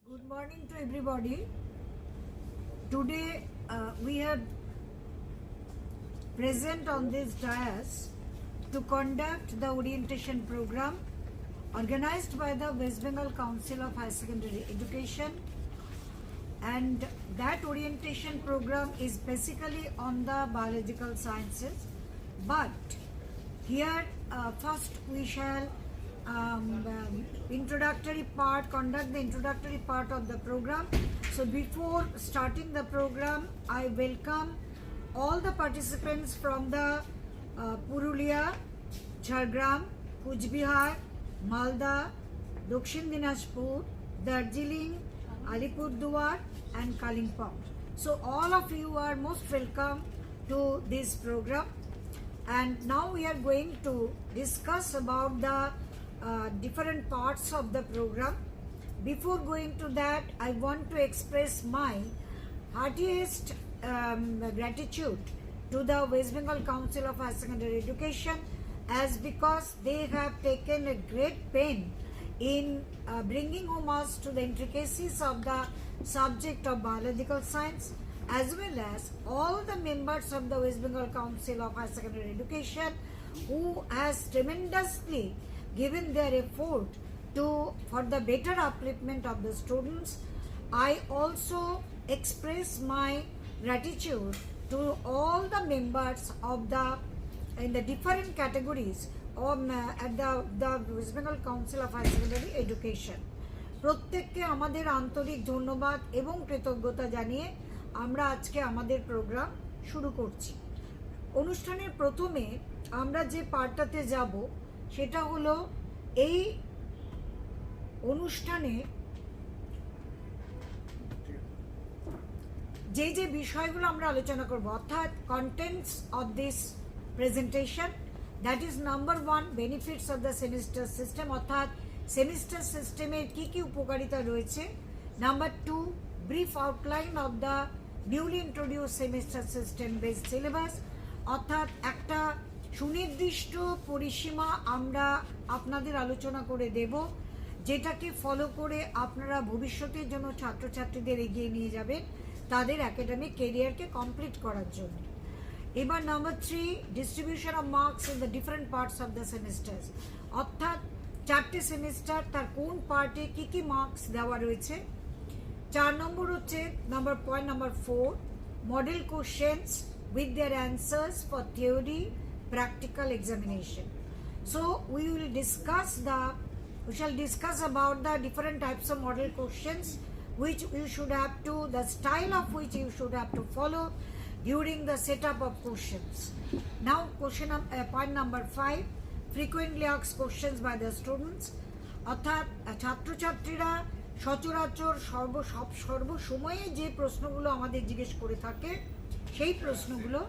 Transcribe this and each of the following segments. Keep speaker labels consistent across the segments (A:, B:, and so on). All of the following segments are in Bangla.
A: Good morning to everybody. Today we are present on this dais to conduct the orientation program organized by the West Bengal Council of Higher Secondary Education, and that orientation program is basically on the biological sciences. But here first we shall conduct the introductory part of the program. So before starting the program, I welcome all the participants from the Purulia, Jhargram, Kuchbihar, Malda, Dakshin Dinajpur, Darjeeling, Alipurduar and Kalimpong. So all of you are most welcome to this program. And now we are going to discuss about the different parts of the program. Before going to that, I want to express my heartiest gratitude to the West Bengal Council of Higher Secondary Education, as because they have taken a great pain in bringing home us to the intricacies of the subject of biological science, as well as all the members of the West Bengal Council of Higher Secondary Education who has tremendously given their effort for the better upliftment of the students. I also express my gratitude to all the members of in the different categories at the West Bengal Council of Higher Secondary Education. প্রত্যেককে আমাদের আন্তরিক ধন্যবাদ এবং কৃতজ্ঞতা জানিয়ে আমরা আজকে আমাদের প্রোগ্রাম শুরু করছি। অনুষ্ঠানের প্রথমে আমরা যে পার্টটাতে যাব সেটা হলো এই অনুষ্ঠানে যে বিষয়গুলো আমরা আলোচনা করব, অর্থাৎ contents of this presentation, that is number 1 benefits of the semester system, অর্থাৎ সেমিস্টার সিস্টেমের কি কি উপকারিতা রয়েছে। Number 2 brief outline of the newly introduce semester system based syllabus, অর্থাৎ একটা সুনির্দিষ্ট পরিসীমা আমরা আপনাদের আলোচনা করে দেব, যেটাকে ফলো করে আপনারা ভবিষ্যতের জন্য ছাত্রছাত্রীদের এগিয়ে নিয়ে যাবেন তাদের একাডেমিক কেরিয়ারকে কমপ্লিট করার জন্য। এবার number 3 distribution of marks in the different parts of the semesters, অর্থাৎ 4টে সেমিস্টার তার কোন পার্টে কি কি মার্কস দেওয়া রয়েছে। 4 নম্বর হচ্ছে point number 4 model questions with their answers for theory practical examination. So we shall discuss about the different types of model questions which you should have to, the style of which you should have to follow during the setup of questions. Now point number 5 frequently asked questions by the students, অর্থাৎ ছাত্রছাত্রীরা সচরাচর সর্বসময়ে যে প্রশ্নগুলো আমাদের জিজ্ঞেস করে থাকে সেই প্রশ্নগুলো।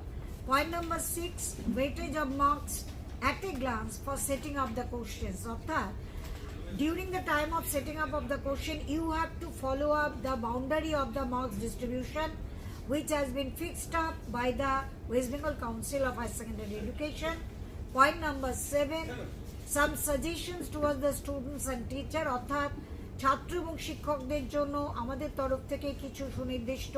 A: Point number 6 weightage of marks at a glance for setting up the questions, অর্থাৎ during the time of setting up of the question you have to follow up the boundary of the marks distribution which has been fixed up by the West Bengal Council of Higher Secondary Education. Point number 7 some suggestions towards the students and teacher, অর্থাৎ ছাত্র এবং শিক্ষকদের জন্য আমাদের তরফ থেকে কিছু সুনির্দিষ্ট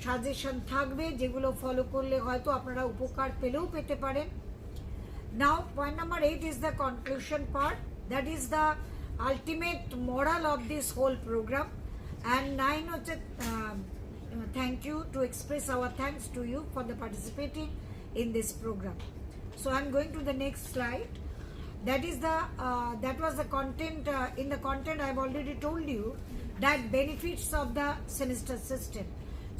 A: সাজেশন থাকবে যেগুলো ফলো করলে হয়তো আপনারা উপকার পেতে পারেন। Now point number 8 is the conclusion part, that is the ultimate moral of this whole program. And 9 হচ্ছে thank you, to express our thanks to you for the participating in this program. So I'm going to the next slide. That was the content. In the content I've already told you that benefits of the semester system.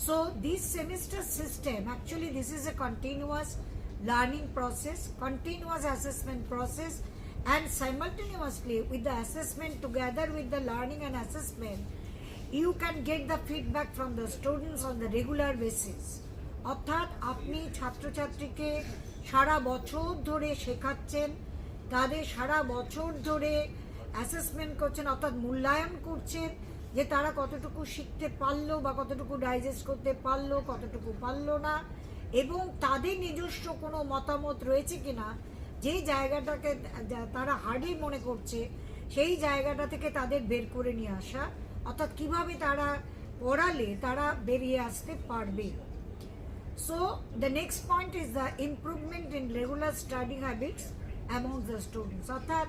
A: So this semester system, actually this is a continuous learning process, continuous assessment process, and simultaneously with the assessment, together with the learning and assessment, you can get the feedback from the students on the regular basis. অর্থাৎ আপনি ছাত্রছাত্রীকে সারা বছর ধরে শেখাচ্ছেন, তাদের সারা বছর ধরে অ্যাসেসমেন্ট করছেন, অর্থাৎ মূল্যায়ন করছেন যে তারা কতটুকু শিখতে পারলো বা কতটুকু ডাইজেস্ট করতে পারলো, কতটুকু পারলো না, এবং তাদের নিজস্ব কোনো মতামত রয়েছে কিনা, যেই জায়গাটাকে তারা হার্ডই মনে করছে সেই জায়গাটা থেকে তাদের বের করে নিয়ে আসা, অর্থাৎ কিভাবে তারা পড়ালে তারা বেরিয়ে আসতে পারবে। So the next point is the improvement in regular study habits among the students, অর্থাৎ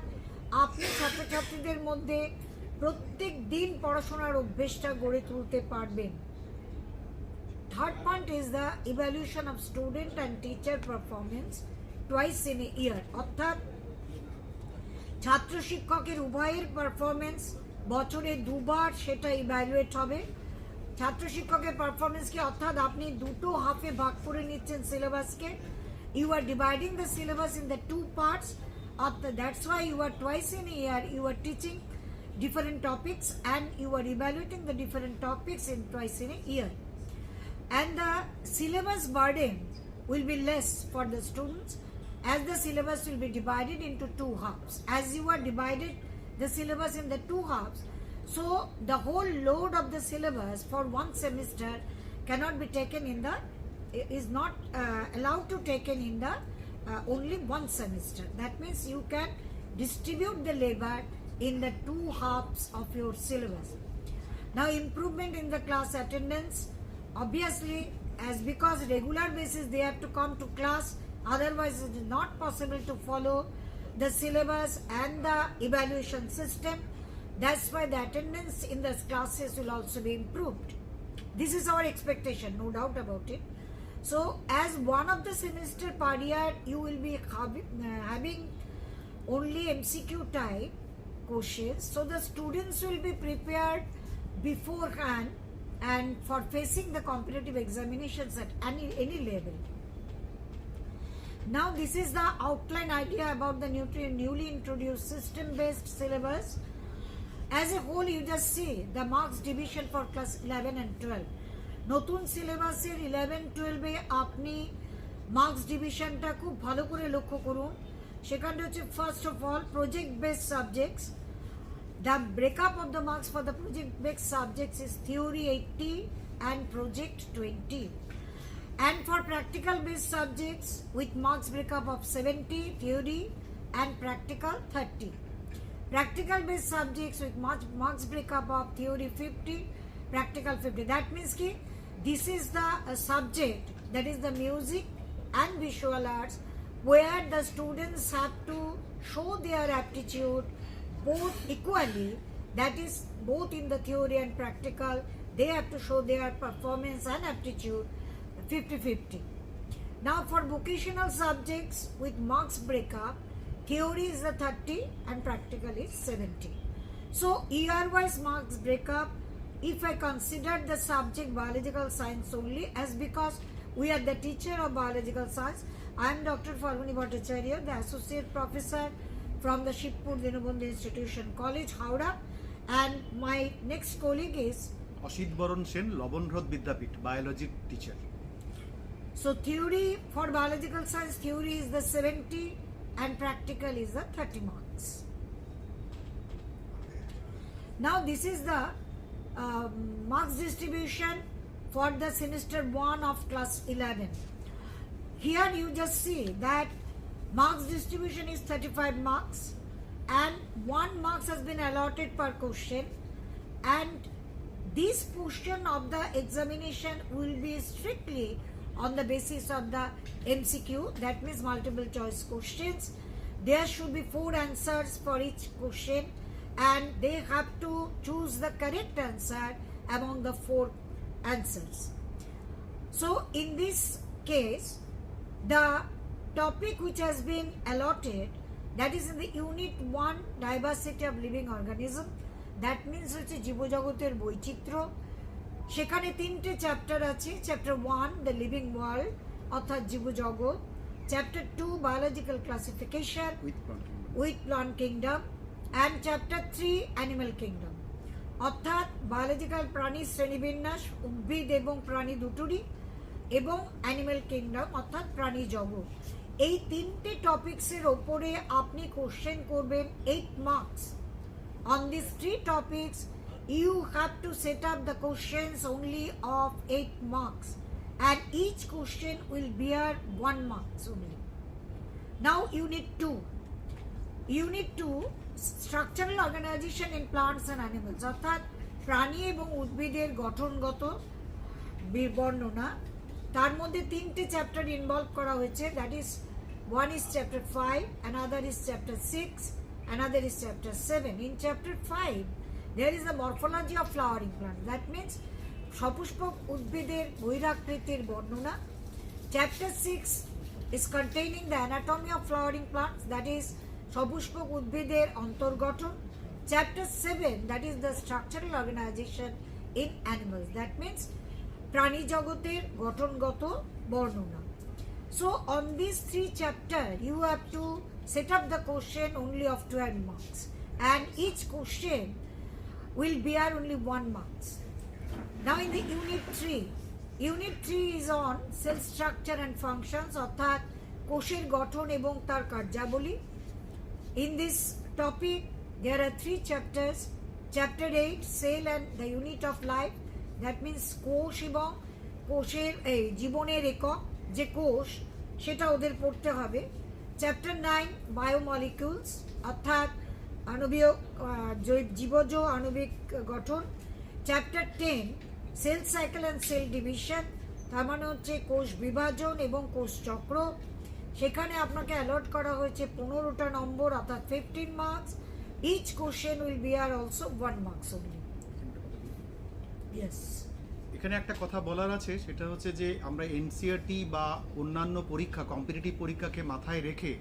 A: আপনি ছাত্রছাত্রীদের মধ্যে প্রত্যেক দিন পড়াশোনার অভ্যেসটা গড়ে তুলতে পারবেন। Third point is the evaluation of student and teacher performance twice in a year, অর্থাৎ ছাত্র শিক্ষকের উভয়ের পারফরমেন্স বছরে দুবার সেটা ইভ্যালুয়েট হবে। ছাত্র শিক্ষকের পারফরমেন্স কি, অর্থাৎ আপনি দুটো হাফে ভাগ করে নিচ্ছেন সিলেবাসকে, you are dividing the syllabus in the two parts, অর্থাৎ that's why you are twice in a year you are teaching different topics and you are evaluating the different topics in twice in a year, and the syllabus burden will be less for the students as the syllabus will be divided into two halves. As you are divided the syllabus in the two halves, so the whole load of the syllabus for one semester cannot be taken in the is not allowed to taken in the only one semester. That means you can distribute the labor in the two halves of your syllabus. Now improvement in the class attendance, obviously, as because regular basis they have to come to class, otherwise it is not possible to follow the syllabus and the evaluation system. That's why the attendance in the classes will also be improved. This is our expectation, no doubt about it. So as one of the semester per year you will be having only MCQ type questions, so the students will be prepared beforehand and for facing the competitive examinations at any level. Now this is the outline idea about the newly introduced system-based syllabus. As a whole, you just see the marks division for class 11 and 12. নতুন সিলেবাসের 11-12 এ আপনি মার্কস ডিভিশনটা খুব ভালো করে লক্ষ্য করুন। সেখানটা হচ্ছে first of all project based subjects. The breakup of the marks for the project-based subjects is theory 80 and project 20. And for practical-based subjects with marks breakup of 70 theory and practical 30. Practical-based subjects with marks breakup of theory 50, practical 50. That means ki this is the subject, that is the music and visual arts, where the students have to show their aptitude both equally, that is both in the theory and practical they have to show their performance and aptitude 50-50. Now for vocational subjects with marks breakup, theory is the 30 and practical is 70. So year-wise marks breakup, if I consider the subject biological science only, as because we are the teacher of biological science, I am Dr. Falguni Bhattacharya, the associate professor from the Shibpur Dinabandhu Institution College, Howrah, and my next colleague is
B: Asit বরণ সেন, লবণহ্রদ বিদ্যাপীঠ, biology teacher.
A: So theory for biological science, theory is the 70 and practical is the 30 marks. Now this is the marks distribution for the semester 1 of class 11. Here you just see that marks distribution is 35 marks and 1 marks has been allotted per question, and this portion of the examination will be strictly on the basis of the MCQ, that means multiple choice questions. There should be 4 answers for each question and they have to choose the correct answer among the 4 answers. So in this case, the topic which has been allotted, that is in the unit 1, diversity of living organism, that means হচ্ছে জীবজগতের বৈচিত্র্য। সেখানে 3টে চ্যাপ্টার আছে। চ্যাপ্টার 1 দ্য লিভিং ওয়ার্ল্ড অর্থাৎ জীবজগৎ, chapter 2 biological classification with plant kingdom, and chapter 3 animal kingdom অর্থাৎ বায়োলজিক্যাল প্রাণীর শ্রেণীবিন্যাস, উদ্ভিদ এবং প্রাণী দুটোরই, এবং অ্যানিম্যাল কিংডম অর্থাৎ প্রাণী জগৎ। এই 3টে টপিকসের ওপরে আপনি কোশ্চেন করবেন 8 marks. On these 3 topics you have to set up the questions only of 8 marks and each question will bear 1 marks only. Now unit 2. Unit 2 structural organization in plants and animals অর্থাৎ প্রাণী এবং উদ্ভিদের গঠনগত বর্ণনা। তার মধ্যে তিনটে চ্যাপ্টার ইনভলভ করা হয়েছে, that is one is chapter 5, another is chapter 6, another is chapter 7. In chapter 5 there is the morphology of flowering plants, that means সপুষ্পক উদ্ভিদের বহিরাকৃতির বর্ণনা। Chapter 6 is containing the anatomy of flowering plants, that is সপুষ্পক উদ্ভিদের অন্তর্গঠন। Chapter 7, that is the structural organization in animals, that means প্রাণী জগতের গঠনগত বর্ণনা। So on these 3 chapters you have to set up the question only of 12 marks, and each question will bear only 1 marks. Now in the unit 3 is on cell structure and functions, অর্থাৎ কোষের গঠন এবং তার কার্যাবলী। In this topic there are 3 chapters. Chapter 8, cell and the unit of life, that means কোষ এবং কোষের জীবনের একক যে কোষ সেটা ওদের পড়তে হবে। চ্যাপ্টার 9, বায়োমলিকিউলস, অর্থাৎ আণবিক জীবজ আণবিক গঠন। Chapter 10, cell cycle and cell division, তার মানে হচ্ছে কোষ বিভাজন এবং কোষ চক্র। সেখানে আপনাকে অ্যালট করা হয়েছে 15টা নম্বর, অর্থাৎ 15 marks. Each question will bear also 1 marks only. Yes,
B: এখানে একটা কথা বলার আছে, সেটা হচ্ছে যে আমরা এনসিইআরটি বা অন্যান্য পরীক্ষা, কম্পিটিটিভ পরীক্ষাকে মাথায় রেখে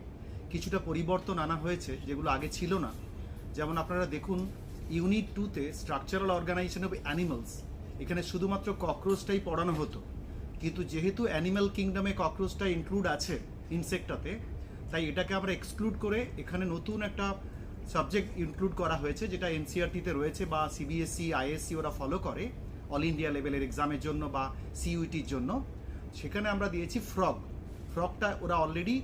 B: কিছুটা পরিবর্তন আনা হয়েছে যেগুলো আগে ছিল না। যেমন আপনারা দেখুন ইউনিট 2-তে স্ট্রাকচারাল অর্গানাইজেশন অফ অ্যানিমালস, এখানে শুধুমাত্র ককরোচটাই পড়ানো হতো, কিন্তু যেহেতু অ্যানিম্যাল কিংডমে ককরোচটা ইনক্লুড আছে ইনসেক্টটাতে, তাই এটাকে আমরা এক্সক্লুড করে এখানে নতুন একটা সাবজেক্ট ইনক্লুড করা হয়েছে যেটা এনসিইআরটিতে রয়েছে বা সিবিএসই আইএসসি ওরা ফলো করে অল ইন্ডিয়া লেভেলের এক্সামের জন্য বা সিইউটির জন্য। সেখানে আমরা দিয়েছি ফ্রগটা ওরা অলরেডি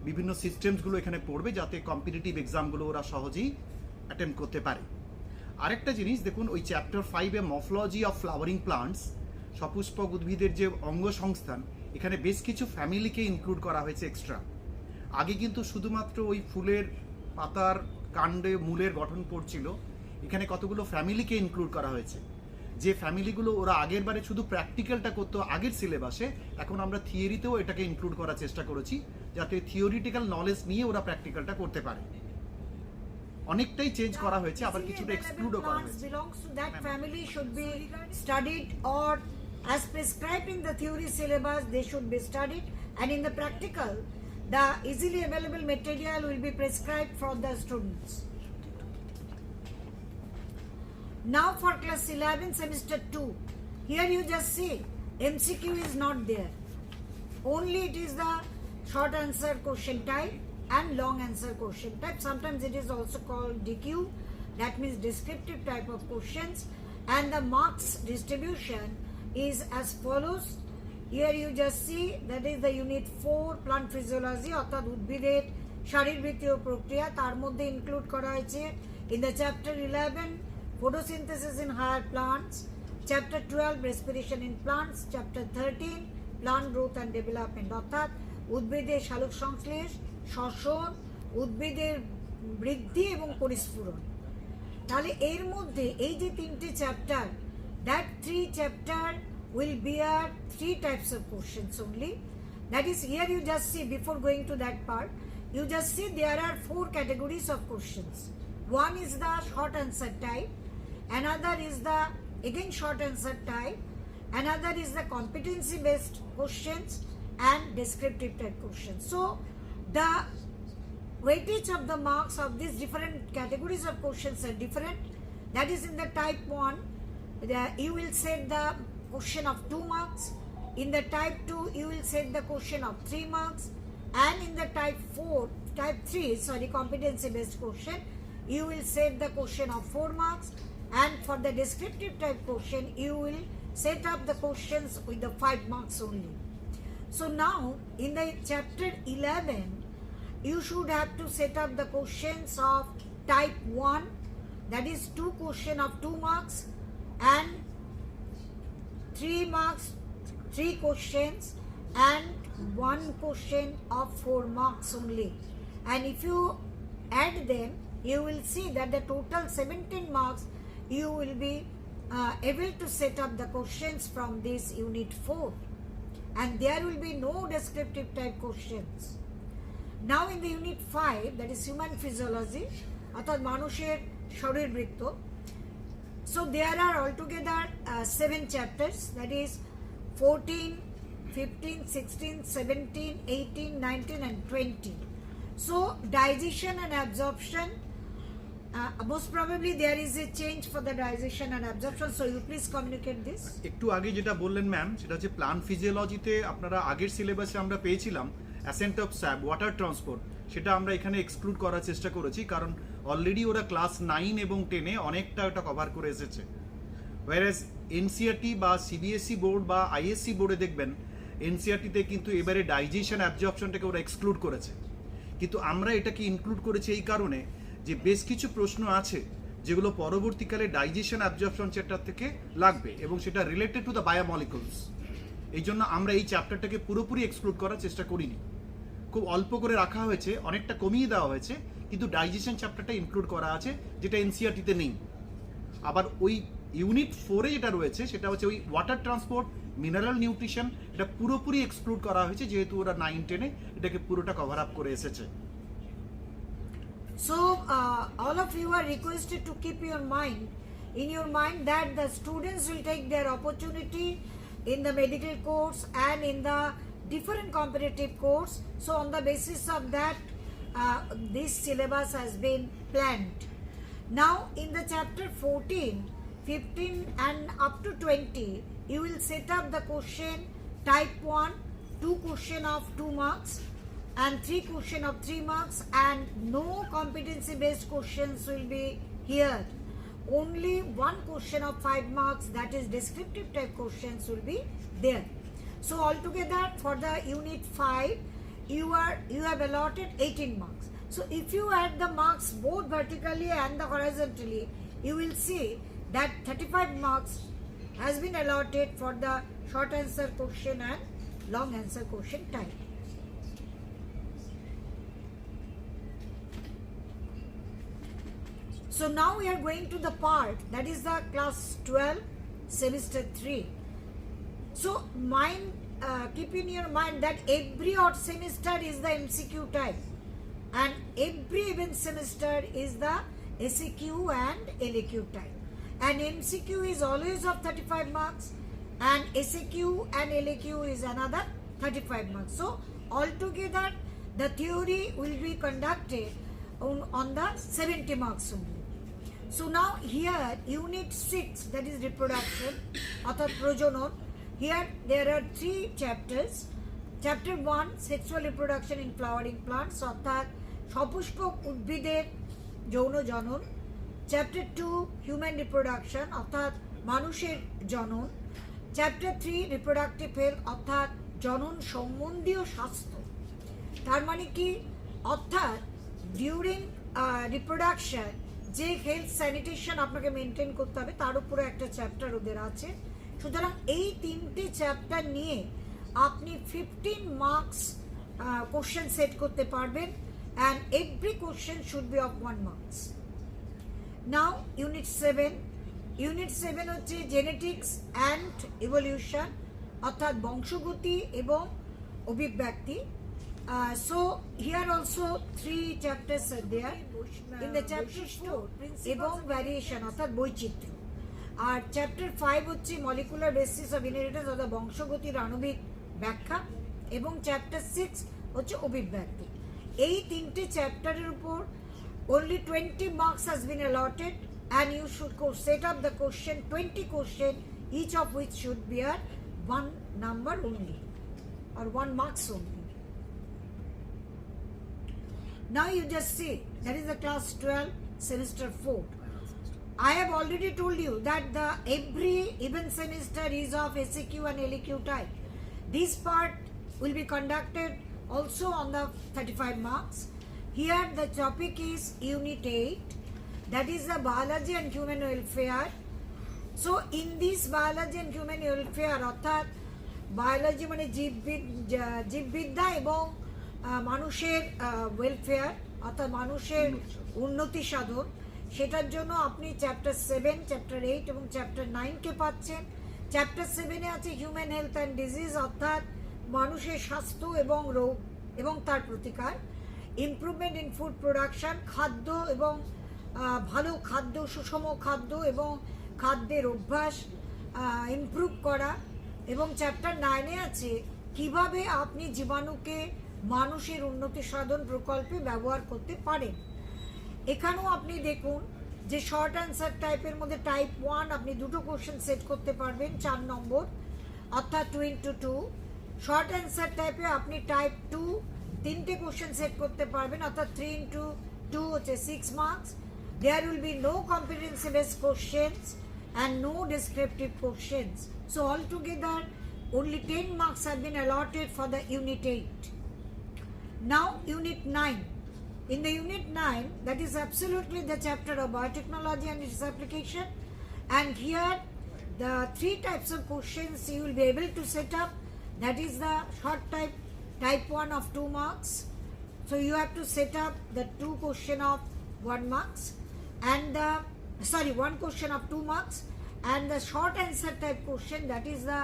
B: বিভিন্ন সিস্টেমসগুলো এখানে পড়বে যাতে কম্পিটিটিভ এক্সামগুলো ওরা সহজেই অ্যাটেম্প করতে পারে। আরেকটা জিনিস দেখুন, ওই চ্যাপ্টার 5-এ মর্ফোলজি অফ ফ্লাওয়ারিং প্লান্টস, সপুষ্পক উদ্ভিদের যে অঙ্গ সংস্থান, এখানে বেশ কিছু ফ্যামিলিকে ইনক্লুড করা হয়েছে এক্সট্রা। আগে কিন্তু শুধুমাত্র ওই ফুলের পাতার কাণ্ডে মূলের গঠন পড়ছিল, এখানে কতগুলো ফ্যামিলিকে ইনক্লুড করা হয়েছে। যে ফ্যামিলিগুলো ওরা আগের বারে শুধু প্র্যাকটিক্যালটা করতো আগের সিলেবাসে, এখন আমরা থিওরিতেও এটাকে ইনক্লুড করার চেষ্টা করেছি যাতে থিওরিটিক্যাল নলেজ নিয়ে ওরা প্র্যাকটিক্যালটা করতে পারে। অনেকটাই চেঞ্জ করা হয়েছে, আবার কিছুটা এক্সক্লুডও করা হয়েছে।
A: belongs to that family should be studied, or as prescribed in the theory syllabus they should be studied, and in the practical the easily available material will be prescribed for the students. Now for class 11 semester 2, here you just see MCQ is not there, only it is the short answer question type and long answer question type. Sometimes it is also called DQ, that means descriptive type of questions, and the marks distribution is as follows. Here you just see that is the unit 4, plant physiology, অর্থাৎ উদ্ভিদের শারীরবৃত্তীয় প্রক্রিয়া, তার মধ্যে ইনক্লুড করা হয়েছে in the chapter 11 photosynthesis in higher plants, chapter 12 respiration in plants, chapter 13 plant growth and development, অর্থাৎ উদ্ভিদের সালোক সংশ্লেষ, শ্বসন, উদ্ভিদের বৃদ্ধি এবং পরিস্ফুরণ। তাহলে এর মধ্যে এই যে 3টে chapter, that 3 chapter will bear 3 types of questions only. That is, here you just see, before going to that part, you just see there are 4 categories of questions. One is the short answer type, another is the again short answer type, another is the competency based questions, and descriptive type questions. So the weightage of the marks of these different categories of questions are different. That is, in the type 1 you will set the question of 2 marks, in the type 2 you will set the question of 3 marks, and in the type 3 competency based question you will set the question of 4 marks, and for the descriptive type question you will set up the questions with the 5 marks only. So now in the chapter 11 you should have to set up the questions of type 1, that is 2 question of 2 marks, and 3 marks 3 questions, and 1 question of 4 marks only. And if you add them you will see that the total 17 marks you will be able to set up the questions from this unit 4, and there will be no descriptive type questions. Now in the unit 5, that is human physiology, অর্থাৎ মানুষের শরীরবৃত্ত. So there are altogether 7 chapters, that is 14, 15, 16, 17, 18, 19 and 20. So digestion and absorption, most probably there is a change for the digestion and absorption, so you please communicate this.
B: একটু আগে যেটা বললেন ম্যাম, সেটা হচ্ছে প্লান্ট ফিজিওলজিতে আপনারা আগের সিলেবাসে আমরা পেয়েছিলাম অ্যাসেন্ট অফ স্যাব, ওয়াটার ট্রান্সপোর্ট, সেটা আমরা এখানে এক্সক্লুড করার চেষ্টা করেছি, কারণ অলরেডি ওরা ক্লাস 9 এবং 10-এ অনেকটা ওটা কভার করে এসেছে। ওয়ারেজ এনসিআরটি বা সিবিএসই বোর্ড বা আইএসসি বোর্ডে দেখবেন এনসিআরটিতে কিন্তু এবারে ডাইজেশন অ্যাবজর্পশনটাকে ওরা এক্সক্লুড করেছে, কিন্তু আমরা এটাকে ইনক্লুড করেছি এই কারণে যে বেশ কিছু প্রশ্ন আছে যেগুলো পরবর্তীকালে ডাইজেশন অ্যাবজর্পশন চ্যাপ্টার থেকে লাগবে এবং সেটা রিলেটেড টু দ্য বায়োমলিকুলস। এই জন্য আমরা এই চ্যাপ্টারটাকে পুরোপুরি এক্সক্লুড করার চেষ্টা করিনি, খুব অল্প করে রাখা হয়েছে, অনেকটা কমিয়ে দেওয়া হয়েছে, কিন্তু ডাইজেশন চ্যাপ্টারটা ইনক্লুড করা আছে যেটা এনসিআরটিতে নেই। আবার ওই ইউনিট 4-এ যেটা রয়েছে সেটা হচ্ছে ওই ওয়াটার ট্রান্সপোর্ট, মিনারেল নিউট্রিশন, এটা পুরোপুরি এক্সক্লুড করা হয়েছে যেহেতু ওরা 9-10-এ এটাকে পুরোটা কভার আপ করে এসেছে।
A: So all of you are requested to keep in your mind that the students will take their opportunity in the medical course and in the different competitive course. So on the basis of that, this syllabus has been planned. Now in the chapter 14, 15 and up to 20, you will set up the question type 1, 2 question of 2 marks and 3 question of 3 marks, and no competency based questions will be here. Only 1 question of 5 marks, that is descriptive type questions, will be there. So altogether for the unit 5, you have allotted 18 marks. So if you add the marks both vertically and the horizontally, you will see that 35 marks has been allotted for the short answer question and long answer question type. So now we are going to the part that is the class 12 semester 3. So keep in your mind that every odd semester is the MCQ type and every even semester is the SAQ and LAQ type, and MCQ is always of 35 marks and SAQ and LAQ is another 35 marks. So altogether the theory will be conducted on the 70 marks only. So now here unit 6, that is reproduction অর্থাৎ প্রজনন, here there are 3 chapters. Chapter 1, sexual reproduction in flowering plants অর্থাৎ সপুষ্পক উদ্ভিদের যৌন জনন. Chapter 2, human reproduction অর্থাৎ মানুষের জনন. Chapter 3, reproductive health অর্থাৎ জনন সম্বন্ধীয় স্বাস্থ্য। তার মানে কি, অর্থাৎ ডিউরিং রিপ্রোডাকশন যে হেলথ স্যানিটেশন আপনাকে মেনটেন করতে হবে তার উপরে একটা চ্যাপ্টার ওদের আছে। সুতরাং এই 3টে চ্যাপ্টার নিয়ে আপনি 15 মার্কস কোশ্চেন সেট করতে পারবেন, and every question should be of 1 marks. Now unit 7 হচ্ছে জেনেটিক্স অ্যান্ড ইভলিউশন অর্থাৎ বংশগতি এবং অভিব্যক্তি. So here also 3 chapters are there. In the chapter 4 এবং ভ্যারিয়েশন অর্থাৎ বৈচিত্র্য, আর চ্যাপ্টার 5 হচ্ছে মলিকুলার বেসিস অফ ইনহেরিটেন্স অর্থাৎ বংশগতির আণবিক ব্যাখ্যা, এবং চ্যাপ্টার 6 হচ্ছে অভিব্যক্তি। এই 3টে চ্যাপ্টারের উপর only 20 marks has been allotted, and you should set up the question 20 question, each of which should be at 1 number only or 1 marks only. Now you just see, that is the class 12 semester 4. I have already told you that every even semester is of SAQ and LAQ type. This part will be conducted also on the 35 marks. Here the topic is unit 8, that is the biology and human welfare. So in this biology and human welfare অর্থাৎ বায়োলজি মানে জীববিদ্যা এবং মানুষের ওয়েলফেয়ার অর্থাৎ মানুষের উন্নতি সাধন, সেটার জন্য আপনি চ্যাপ্টার 7, চ্যাপ্টার 8 এবং চ্যাপ্টার 9কে পাচ্ছেন। চ্যাপ্টার 7-এ আছে হিউম্যান হেলথ অ্যান্ড ডিজিজ, অর্থাৎ মানুষের স্বাস্থ্য এবং রোগ এবং তার প্রতিকার। ইমপ্রুভমেন্ট ইন ফুড প্রোডাকশন, খাদ্য এবং ভালো খাদ্য, সুষম খাদ্য এবং খাদ্যের অভ্যাস ইমপ্রুভ করা। এবং চ্যাপ্টার 9-এ আছে কিভাবে আপনি জীবাণুকে মানুষের উন্নতি সাধন প্রকল্পে ব্যবহার করতে পারেন। এখানেও আপনি দেখুন যে শর্ট অ্যান্সার টাইপের মধ্যে টাইপ 1 আপনি দুটো কোশ্চেন সেট করতে পারবেন 4 নম্বর, অর্থাৎ 2 into 2। শর্ট অ্যান্সার টাইপে আপনি টাইপ 2 তিনটে কোশ্চেন সেট করতে পারবেন, অর্থাৎ 3 into 2 হচ্ছে 6 marks. There will be no competency based questions and no descriptive questions. So altogether only 10 marks have been allotted for the unit 8. Now unit 9. In the unit 9, that is absolutely the chapter of biotechnology and its application, and here the 3 types of questions you will be able to set up. That is the short type 1 of 2 marks. So you have to set up the 2 question of 1 marks, and the 1 question of 2 marks, and the short answer type question, that is the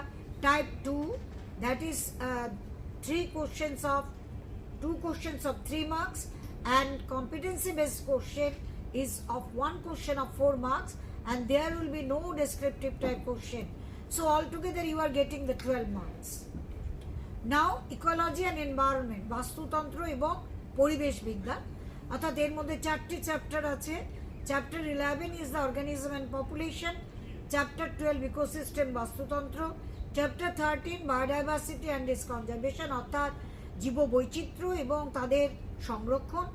A: type 2, that is 2 questions of 3 marks, and competency based question is of 1 question of 4 marks, and there will be no descriptive type question. So altogether you are getting the 12 marks. Now ecology and environment, বাস্তুতন্ত্র এবং পরিবেশ বিজ্ঞান, অর্থাৎ এর মধ্যে 4টি চ্যাপ্টার আছে। Chapter 11 is the organism and population, chapter 12 ecosystem বাস্তুতন্ত্র, chapter 13 biodiversity and its conservation, অর্থাৎ জীববৈচিত্র্য এবং তাদের সংরক্ষণ।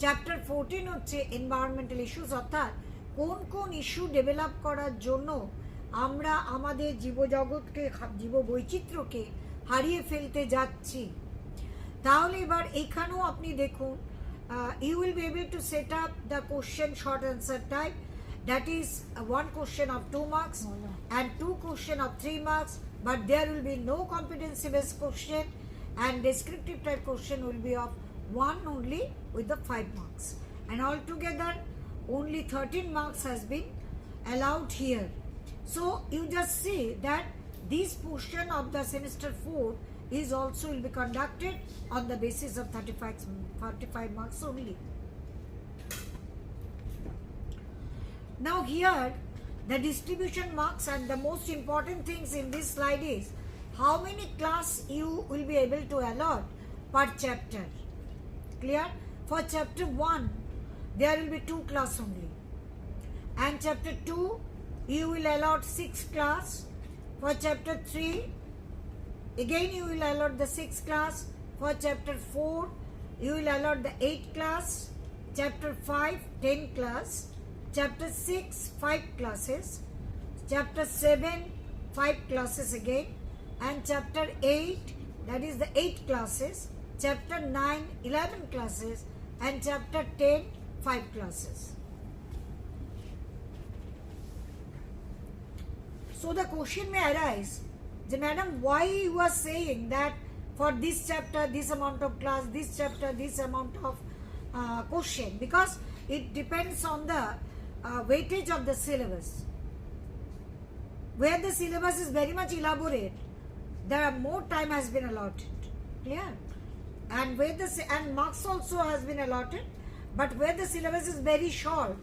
A: চ্যাপ্টার 14 হচ্ছে এনভায়রনমেন্টাল ইস্যুস, অর্থাৎ কোন কোন ইস্যু ডেভেলপ করার জন্য আমরা আমাদের জীবজগৎকে, জীববৈচিত্র্যকে হারিয়ে ফেলতে যাচ্ছি। তাহলে এবার এখানেও আপনি দেখুন, you will be able to set up the question short answer type, that is 1 question of 2 marks and 2 question of 3 marks, but there will be no competency based question, and descriptive type question will be of 1 only with the 5 marks, and altogether only 13 marks has been allowed here. So you just see that this portion of the semester 4 is also will be conducted on the basis of 35 marks only. Now here the distribution marks, and the most important things in this slide is how many class you will be able to allot per chapter. Clear? For chapter 1 there will be 2 class only, and chapter 2 you will allot 6 class. For chapter 3 again you will allot the 6 class. For chapter 4 you will allot the 8 class. Chapter 5 10 class. Chapter 6 5 classes. Chapter 7 5 classes again, and chapter 8, that is the 8 classes. Chapter 9 11 classes, and chapter 10 5 classes. So the question may arise, madam, why you are saying that for this chapter this amount of class, this chapter this amount of question? Because it depends on the weightage of the syllabus. Where the syllabus is very much elaborate, there are more time has been allotted. Clear? And where and marks also has been allotted, but where the syllabus is very short,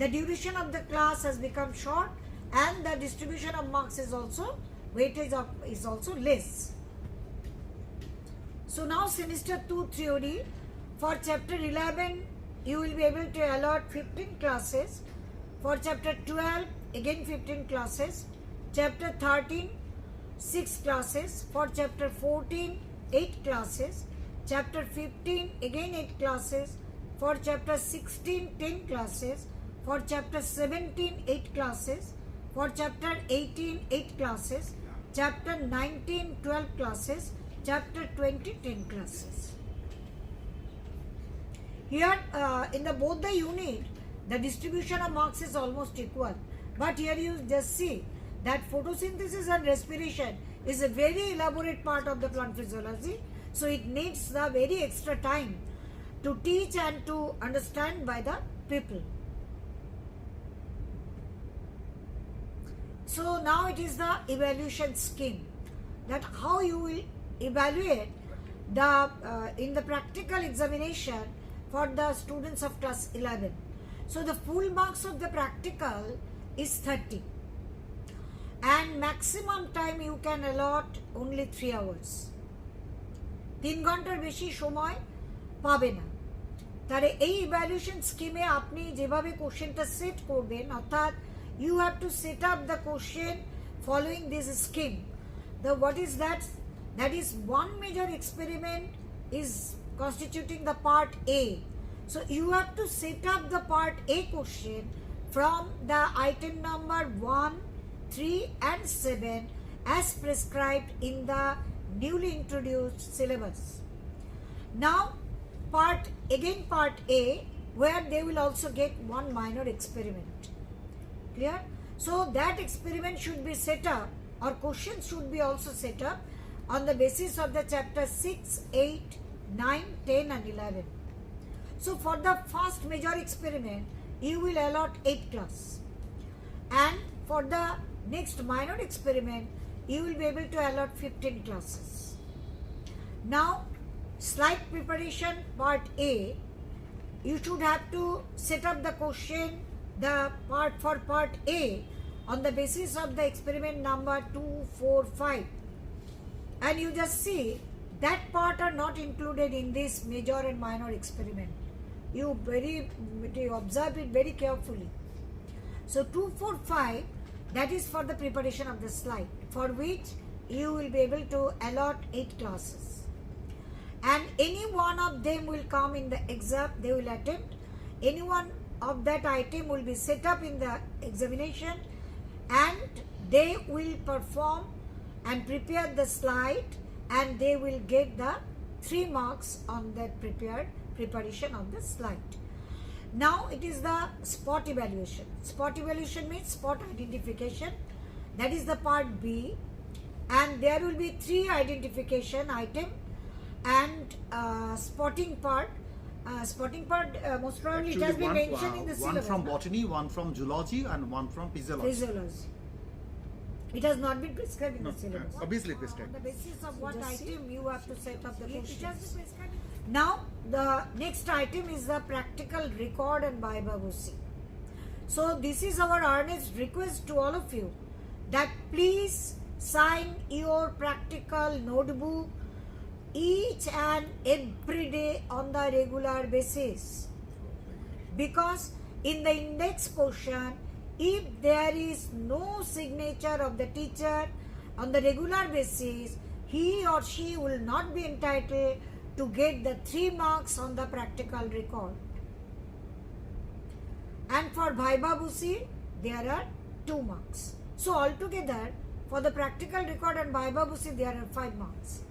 A: the duration of the class has become short, and the distribution of marks is also, weightage is also less. So now semester 2 theory, for chapter 11 you will be able to allot 15 classes. For chapter 12 again 15 classes. Chapter 13 6 classes. For chapter 14 8 classes. Chapter 15 again 8 classes. For chapter 16 10 classes. For chapter 17 8 classes. For chapter 18 8 classes. Chapter 19 12 classes. Chapter 20 10 classes. Here in the both the unit the distribution of marks is almost equal, but here you just see that photosynthesis and respiration is a very elaborate part of the plant physiology, so it needs the very extra time to teach and to understand by the people. So now it is the evaluation scheme, that how you will evaluate the in the practical examination for the students of class 11. So the full marks of the practical is 30, and maximum time you can allot only 3 hours. 3 ঘন্টার বেশি সময় পাবে না। তাহলে এই ইভ্যালুয়েশন স্কিমে আপনি যেভাবে কোশ্চেনটা সেট করবেন, অর্থাৎ you have to set up the question following this scheme. The what is that? That is one major experiment is constituting the part A. So you have to set up the part A question from the item number 1, 3 and 7 as prescribed in the newly introduced syllabus. Now part A, where they will also get one minor experiment. Clear? So that experiment should be set up, or questions should be also set up on the basis of the chapter 6, 8, 9, 10 and 11. So for the first major experiment, you will allot 8 class. And for the next minor experiment, you will be able to allot 15 classes. Now, slide preparation part A, you should have to set up the question, the part for part A on the basis of the experiment number 2, 4, 5. And you just see that part are not included in this major and minor experiment. You observe it very carefully. So 2, 4, 5, that is for the preparation of the slide, for which you will be able to allot 8 classes. And any one of them will come in the exam, they will attempt. Any one of that item will be set up in the examination, and they will perform and prepare the slide, and they will get the 3 marks on that preparation of the slide. Now it is the spot evaluation. Spot evaluation means spot identification. That is the part B, and there will be 3 identification item and spotting part. Most probably it has been mentioned in the syllabus.
B: One from botany, one from zoology, and one from physiology.
A: Physiology. It has not been prescribed in the syllabus.
B: Obviously prescribed.
A: On the basis of what item you have to set up the questions. Now the next item is the practical record and Bhaiba-Busi. So this is our earnest request to all of you, that please sign your practical notebook each and every day on the regular basis, because in the index portion, if there is no signature of the teacher on the regular basis, he or she will not be entitled to get the 3 marks on the practical record. And for Bhaiba-Busi, there are 2 marks. So altogether, for the practical record and Bhaiba-Busi, there are 5 marks.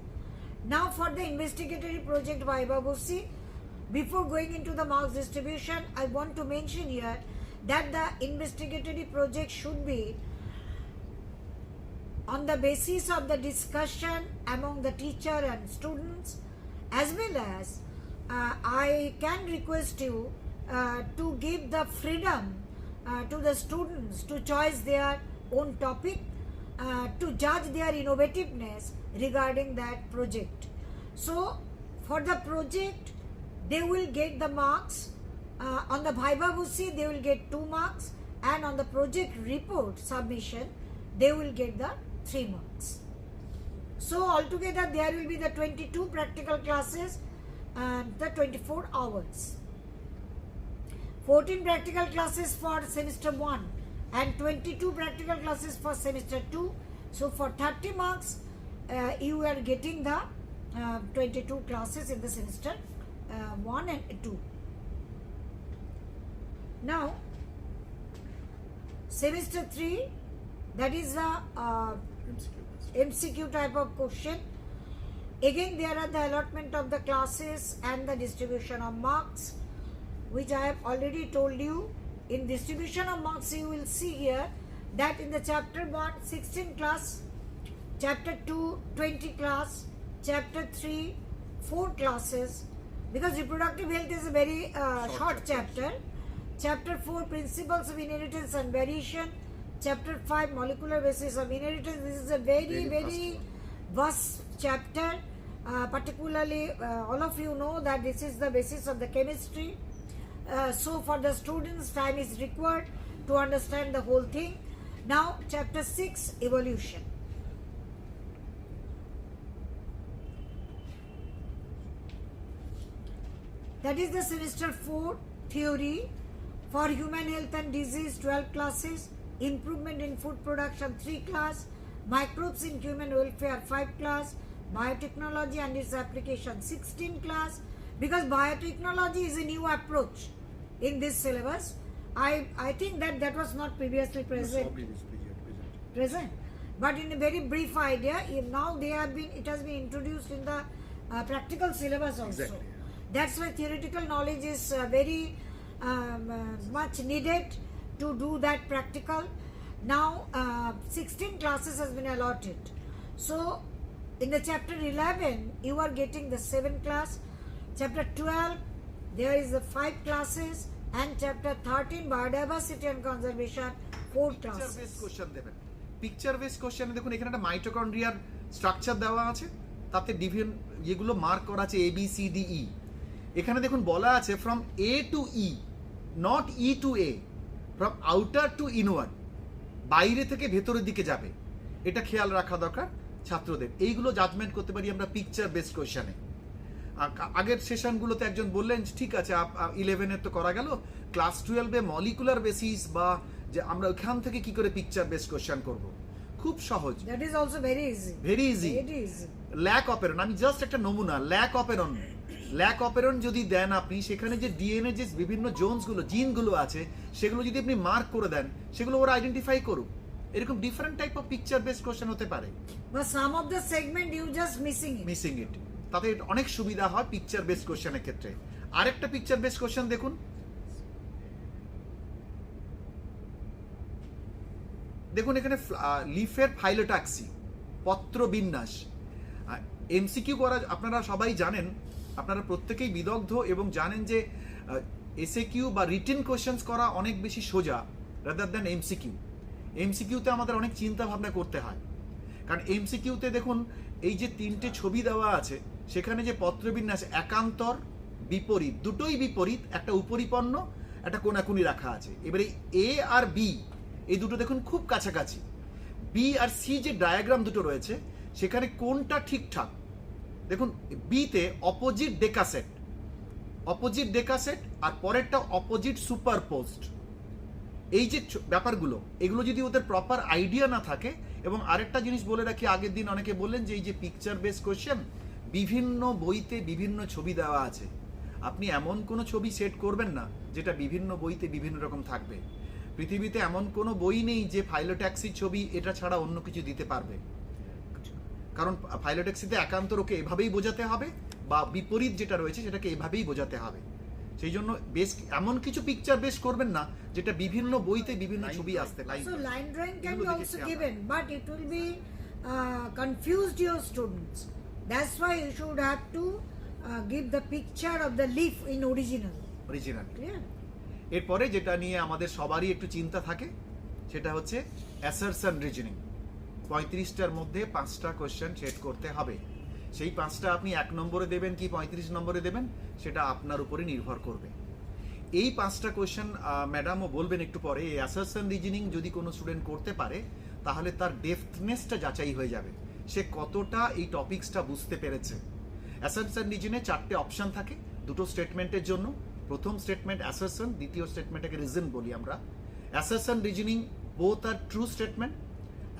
A: Now for the investigatory project Bhaiba-Busi, before going into the marks distribution, I want to mention here that the investigatory project should be on the basis of the discussion among the teacher and students, as well as I can request you to give the freedom to the students to choose their own topic, to judge their innovativeness regarding that project. So for the project, they will get the marks. On the Bhaiba-Busi, they will get 2 marks, and on the project report submission, they will get the 3 marks. So altogether, there will be the 22 practical classes and the 24 hours. 14 practical classes for semester 1 and 22 practical classes for semester 2. So for 30 marks, you are getting the 22 classes in the semester 1 and 2. Now, semester 3, that is the MCQ type of question. Again, there are the allotment of the classes and the distribution of marks, which I have already told you. In distribution of marks, you will see here that in the chapter 1, 16 class, chapter 2, 20 class, chapter 3, 4 classes, because reproductive health is a very short chapter. Chapter 4, principles of inheritance and variation. chapter 5, molecular basis of inheritance. This is a very, very vast chapter. Particularly, all of you know that this is the basis of the chemistry. So for the students, time is required to understand the whole thing. Now, chapter 6, evolution. That is the semester 4 theory. For human health and disease, 12 classes. Improvement in food production, 3 class. Microbes in human welfare, 5 class. Biotechnology and its application, 16 class. Because biotechnology is a new approach in this syllabus. I think that was not previously present. Present. But in a very brief idea, now it has been introduced in the practical syllabus also.
B: Exactly.
A: That's why theoretical knowledge is very much needed to do that practical. Now 16 classes has been allotted. So in the chapter 11 you are getting the 7th class. Chapter 12 there is the 5 classes, and chapter 13 biodiversity and conservation 4
B: picture base
A: classes.
B: Question দেবেন। পিকচার বেস কোশ্চেনে দেখুন এখানে একটা মাইটোকন্ড্রিয়ার স্ট্রাকচার দেওয়া আছে, তাতে ডিভিশন যেগুলো মার্ক করা আছে A B C D E. এখানে দেখুন বলা আছে from A to E, not E to A, from outer to inward, বাইরে থেকে ভেতরের দিকে যাবে। এটা খেয়াল রাখা দরকার ছাত্রদের। এইগুলো জাজমেন্ট করতে পারি আমরা পিকচার বেস কোশ্চেনে। আগের সেশনগুলোতে একজন বললেন ঠিক আছে 11-এর তো করা গেল, ক্লাস 12-এ মলিকুলার বেসিস বা যে আমরা ওখান থেকে কি করে পিকচার বেস কোশ্চেন করব, খুব সহজ।
A: That is also very easy.
B: Very easy.
A: Very easy.
B: Lac operon, আমি জাস্ট একটা নমুনা। ল্যাক অপেরন যদি দেন আপনি, সেখানে যে ডিএনএ যে বিভিন্ন জোনসগুলো জিনগুলো আছে সেগুলো যদি আপনি মার্ক করে দেন, সেগুলো ওরা আইডেন্টিফাই করুক। এরকম different type of picture base question হতে পারে।
A: But some of the segment you just missing it.
B: Missing it, তাতে অনেক সুবিধা হয় পিকচার বেস কোশ্চেনের ক্ষেত্রে। আরেকটা পিকচার বেস কোশ্চেন দেখুন, দেখুন এখানে লিফের ফাইলোটাক্সি, পত্র বিন্যাস। এমসিকিউ করা আপনারা সবাই জানেন, আপনারা প্রত্যেকেই বিদগ্ধ এবং জানেন যে এসএকিউ বা রিটেন কোশ্চেন্স করা অনেক বেশি সোজা রাদার দ্যান এমসিকিউ। এমসিকিউতে আমাদের অনেক চিন্তা ভাবনা করতে হয়, কারণ এমসিকিউতে দেখুন এই যে 3টে ছবি দেওয়া আছে, সেখানে যে পত্রবিন্যাস একান্তর বিপরীত, দুটোই বিপরীত, একটা উপরিপন্ন একটা কোনাকুনি রাখা আছে। এবারে এ আর বি এই দুটো দেখুন খুব কাছাকাছি। বি আর সি যে ডায়াগ্রাম দুটো রয়েছে সেখানে কোনটা ঠিকঠাক, দেখুন বিতে অপোজিট ডেকাসেট আর পরেরটা অপোজিট সুপারপোজড। এই যে ব্যাপারগুলো, এগুলো যদি ওদের প্রপার আইডিয়া না থাকে, এবং আরেকটা জিনিস বলে রাখি, আগের দিন অনেকে বললেন যে এই যে পিকচার বেস কোশ্চেন, বিভিন্ন বইতে বিভিন্ন ছবি দেওয়া আছে, আপনি এমন কোনো ছবি সেট করবেন না যেটা বিভিন্ন বইতে বিভিন্ন রকম থাকবে। পৃথিবীতে এমন কোনো বই নেই যে ফাইলোট্যাক্সির ছবি এটা ছাড়া অন্য কিছু দিতে পারবে, কারণ ফাইলোট্যাক্সিতে একান্তর ওকে এভাবেই বোঝাতে হবে, বা বিপরীত যেটা রয়েছে সেটাকে এভাবেই বোঝাতে হবে। সেই জন্য বেশ এমন কিছু পিকচার বেস করবেন না যেটা বিভিন্ন বইতে বিভিন্ন ছবি আসতে পারে।
A: So line drawing can be also given, but it will be confused your students. That's why you should have to give the picture of the leaf in original.
B: Clear? এরপরে যেটা নিয়ে আমাদের সবারই একটু চিন্তা থাকে সেটা হচ্ছে অ্যাসারশন রিজনিং। 35টার মধ্যে 5টা কোশ্চেন সেট করতে হবে। সেই 5টা আপনি 1 নম্বরে দেবেন কি 35 নম্বরে দেবেন সেটা আপনার উপরে নির্ভর করবে। এই 5টা কোশ্চেন ম্যাডামও বলবেন একটু পরে। এই অ্যাসারশন রিজনিং যদি কোনো স্টুডেন্ট করতে পারে তাহলে তার ডেপথনেসটা যাচাই হয়ে যাবে, সে কতটা এই টপিকসটা বুঝতে পেরেছে। অ্যাসারশন রিজনে 4টে অপশন থাকে, দুটো স্টেটমেন্টের জন্য। প্রথম স্টেটমেন্ট অ্যাসারশন, দ্বিতীয় স্টেটমেন্টটাকে রিজন বলি আমরা। Assertion reasoning both are true statement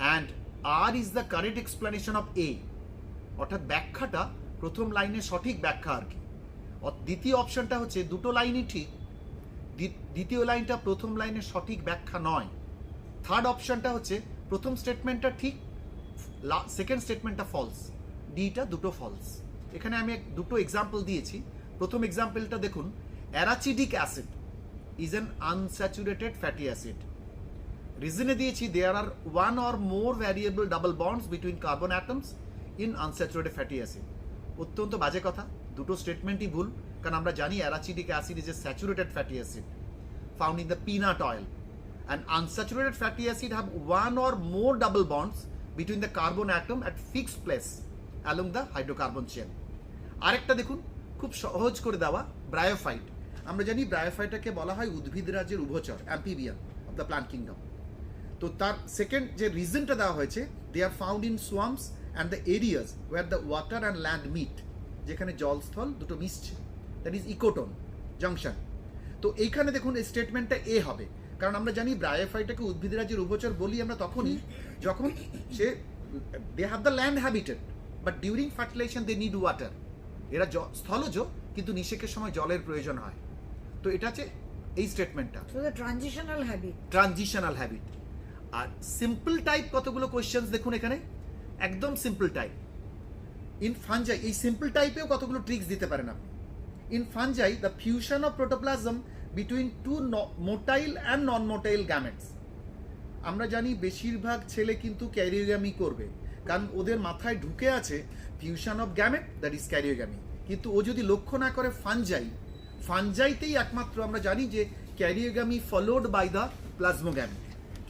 B: and R is the correct explanation of A, অর্থাৎ ব্যাখ্যাটা প্রথম লাইনের সঠিক ব্যাখ্যা আর কি। দ্বিতীয় অপশনটা হচ্ছে দুটো লাইনই ঠিক, দ্বিতীয় লাইনটা প্রথম লাইনের সঠিক ব্যাখ্যা নয়। থার্ড অপশনটা হচ্ছে প্রথম স্টেটমেন্টটা ঠিক, সেকেন্ড স্টেটমেন্টটা ফলস, ডিটা দুটো ফলস। এখানে আমি দুটো এক্সাম্পল দিয়েছি। প্রথম এক্সাম্পলটা দেখুন, arachidic acid is an unsaturated fatty acid. রিজনে দিয়েছি there are one or more variable double bonds between carbon atoms in unsaturated fatty acid. অত্যন্ত বাজে কথা, দুটো স্টেটমেন্টই ভুল, কারণ আমরা জানি arachidic acid is a saturated fatty acid found in the peanut oil. and unsaturated fatty acid have one or more double bonds between the carbon atom at fixed place along the hydrocarbon chain. আরেকটা দেখুন, খুব সহজ করে দেওয়া, ব্রায়োফাইট। আমরা জানি ব্রায়োফাইটটাকে বলা হয় উদ্ভিদ রাজ্যের উভচর, amphibian of the plant kingdom. তো তার সেকেন্ড যে রিজনটা দেওয়া হয়েছে, they are found in swamps and the areas where the water and land meet, যেখানে জলস্থল দুটো মিশছে, দ্যাট ইজ ইকোটোন জাংশন। তো এইখানে দেখুন এই স্টেটমেন্টটা এ হবে, কারণ আমরা জানি ব্রায়োফাইটটাকে উদ্ভিদ রাজ্যের উভচর বলি আমরা তখনই যখন সে they have the land habitat but during fertilisation they need water. এরা স্থলজ, কিন্তু নিষেকের সময় জলের প্রয়োজন হয়। তো এটা হচ্ছে এই স্টেটমেন্টটা।
A: So the transitional habit.
B: Transitional habit. আর সিম্পল টাইপ কতগুলো কোয়েশ্চেন্স দেখুন এখানে, একদম সিম্পল টাইপ। ইন ফাঞ্জাই এই সিম্পল টাইপেও কতগুলো ট্রিক্স দিতে পারেন আপনি। In fungi the fusion of protoplasm between two motile and non motile gametes. আমরা জানি বেশিরভাগ ছেলে কিন্তু ক্যারিওগ্যামি করবে, কারণ ওদের মাথায় ঢুকে আছে fusion of gamete, that is karyogamy. কিন্তু ও যদি লক্ষ্য না করে ফানজাইতেই একমাত্র আমরা জানি যে karyogamy followed by the plasmogamy,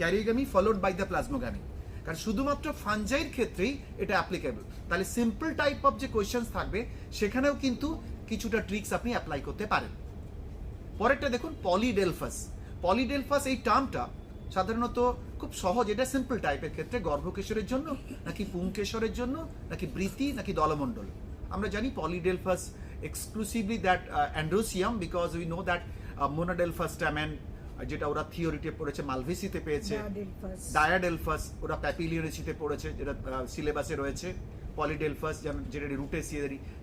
B: karyogamy followed by the plasmogamy, কারণ শুধুমাত্র ফানজাইয়ের ক্ষেত্রেই এটা অ্যাপ্লিকেবল। তাহলে সিম্পল টাইপ অফ যে কোয়েশ্চেন্স থাকবে সেখানেও কিন্তু কিছুটা ট্রিক্স আপনি অ্যাপ্লাই করতে পারেন। পরেরটা দেখুন, পলিডেলফাস। পলিডেলফাস এই টার্মটা সাধারণত খুব সহজ, এটা সিম্পল টাইপের ক্ষেত্রে গর্ভকেশরের জন্য নাকি পুংকেশরের জন্য নাকি বৃতি নাকি দলমণ্ডল। আমরা জানি polyadelphous exclusively that androecium, because we know that monadelphous stamen, যেটা ওরা থিওরিতে পড়েছে মালভেসিতে পেয়েছে, ডায়াডেলফাস ওরা প্যাপিলিওনেসিতে পড়েছে, যেটা সিলেবাসে রয়েছে। পলিডেলফাস যেটা রুটে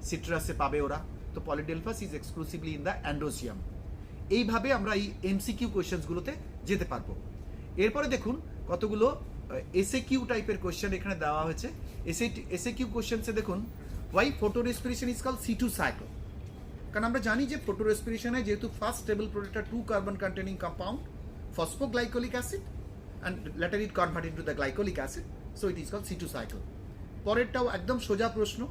B: সিট্রাসে পাবে ওরা। তো polyadelphous is exclusively in the androecium. এইভাবে আমরা এই এমসিকিউ কোয়েশ্চেন্সগুলোতে যেতে পারবো। এরপরে দেখুন কতগুলো এসএকিউ টাইপের কোয়েশ্চেন এখানে দেওয়া হয়েছে। এসএকিউ কোয়েশ্চেন্সে দেখুন, why photorespiration is called C2 cycle. কারণ আমরা জানি যে ফটো রেসপিরেশনে যেহেতু ফার্স্ট স্টেবল প্রোডাক্টটা 2 carbon containing compound phosphoglycolic acid and later it convert into the glycolic acid, so it is called C2 cycle. পরেরটাও একদম সোজা প্রশ্ন,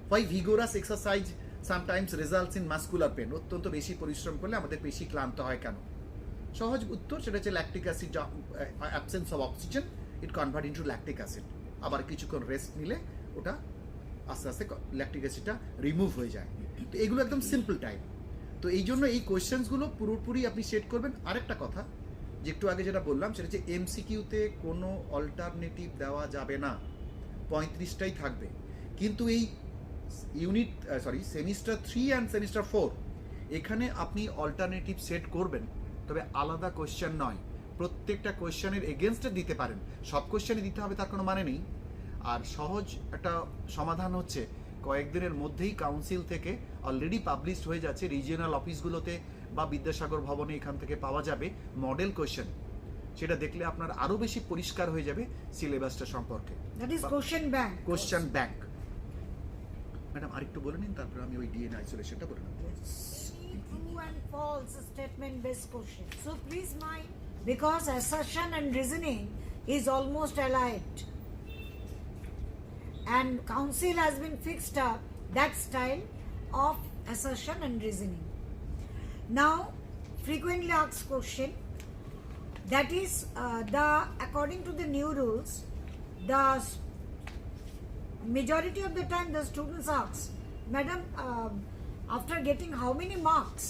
B: why vigorous exercise sometimes results in muscular pain. অত্যন্ত বেশি পরিশ্রম করলে আমাদের পেশি ক্লান্ত হয় কেন? সহজ উত্তর সেটা হচ্ছে lactic acid, absence of oxygen, it convert into lactic acid. আবার কিছুক্ষণ রেস্ট নিলে ওটা আস্তে আস্তে ল্যাকটিক অ্যাসিডটা রিমুভ হয়ে যায়। তো এগুলো একদম সিম্পল টাইপ। তো এই জন্য এই কোয়েশ্চেন্সগুলো পুরোপুরি আপনি সেট করবেন। আরেকটা কথা যে একটু আগে যেটা বললাম সেটা হচ্ছে এমসিকিউতে কোনো অল্টারনেটিভ দেওয়া যাবে না, 35টাই থাকবে। কিন্তু এই সেমিস্টার 3 অ্যান্ড সেমিস্টার 4 এখানে আপনি অল্টারনেটিভ সেট করবেন, তবে আলাদা কোয়েশ্চেন নয়। প্রত্যেকটা কোয়েশ্চেনের এগেনস্টে দিতে পারেন, সব কোয়েশ্চেনে দিতে হবে তার কোনো মানে নেই। আর সহজ একটা সমাধান হচ্ছে কয়েকদিনের মধ্যেই কাউন্সিল থেকে অলরেডি পাবলিশড হয়ে যাচ্ছে, রিজিওনাল অফিসগুলোতে বা বিদ্যাসাগর ভবনে এখান থেকে পাওয়া যাবে মডেল কোয়েশ্চেন। সেটা দেখলে আপনার আরো বেশি পরিষ্কার হয়ে যাবে সিলেবাসটা সম্পর্কে।
A: That is question bank.
B: Question bank. Madam আরেকটু বলে নিন, তারপরে আমি ওই ডিএনএ আইসোলেশনটা বলে নেব।
A: True and false statement based question. So please mind, because assertion and reasoning is almost allied, and council has been fixed up that style of assertion and reasoning. Now, frequently asked question, that is according to the new rules, the majority of the time the students ask, Madam, after getting how many marks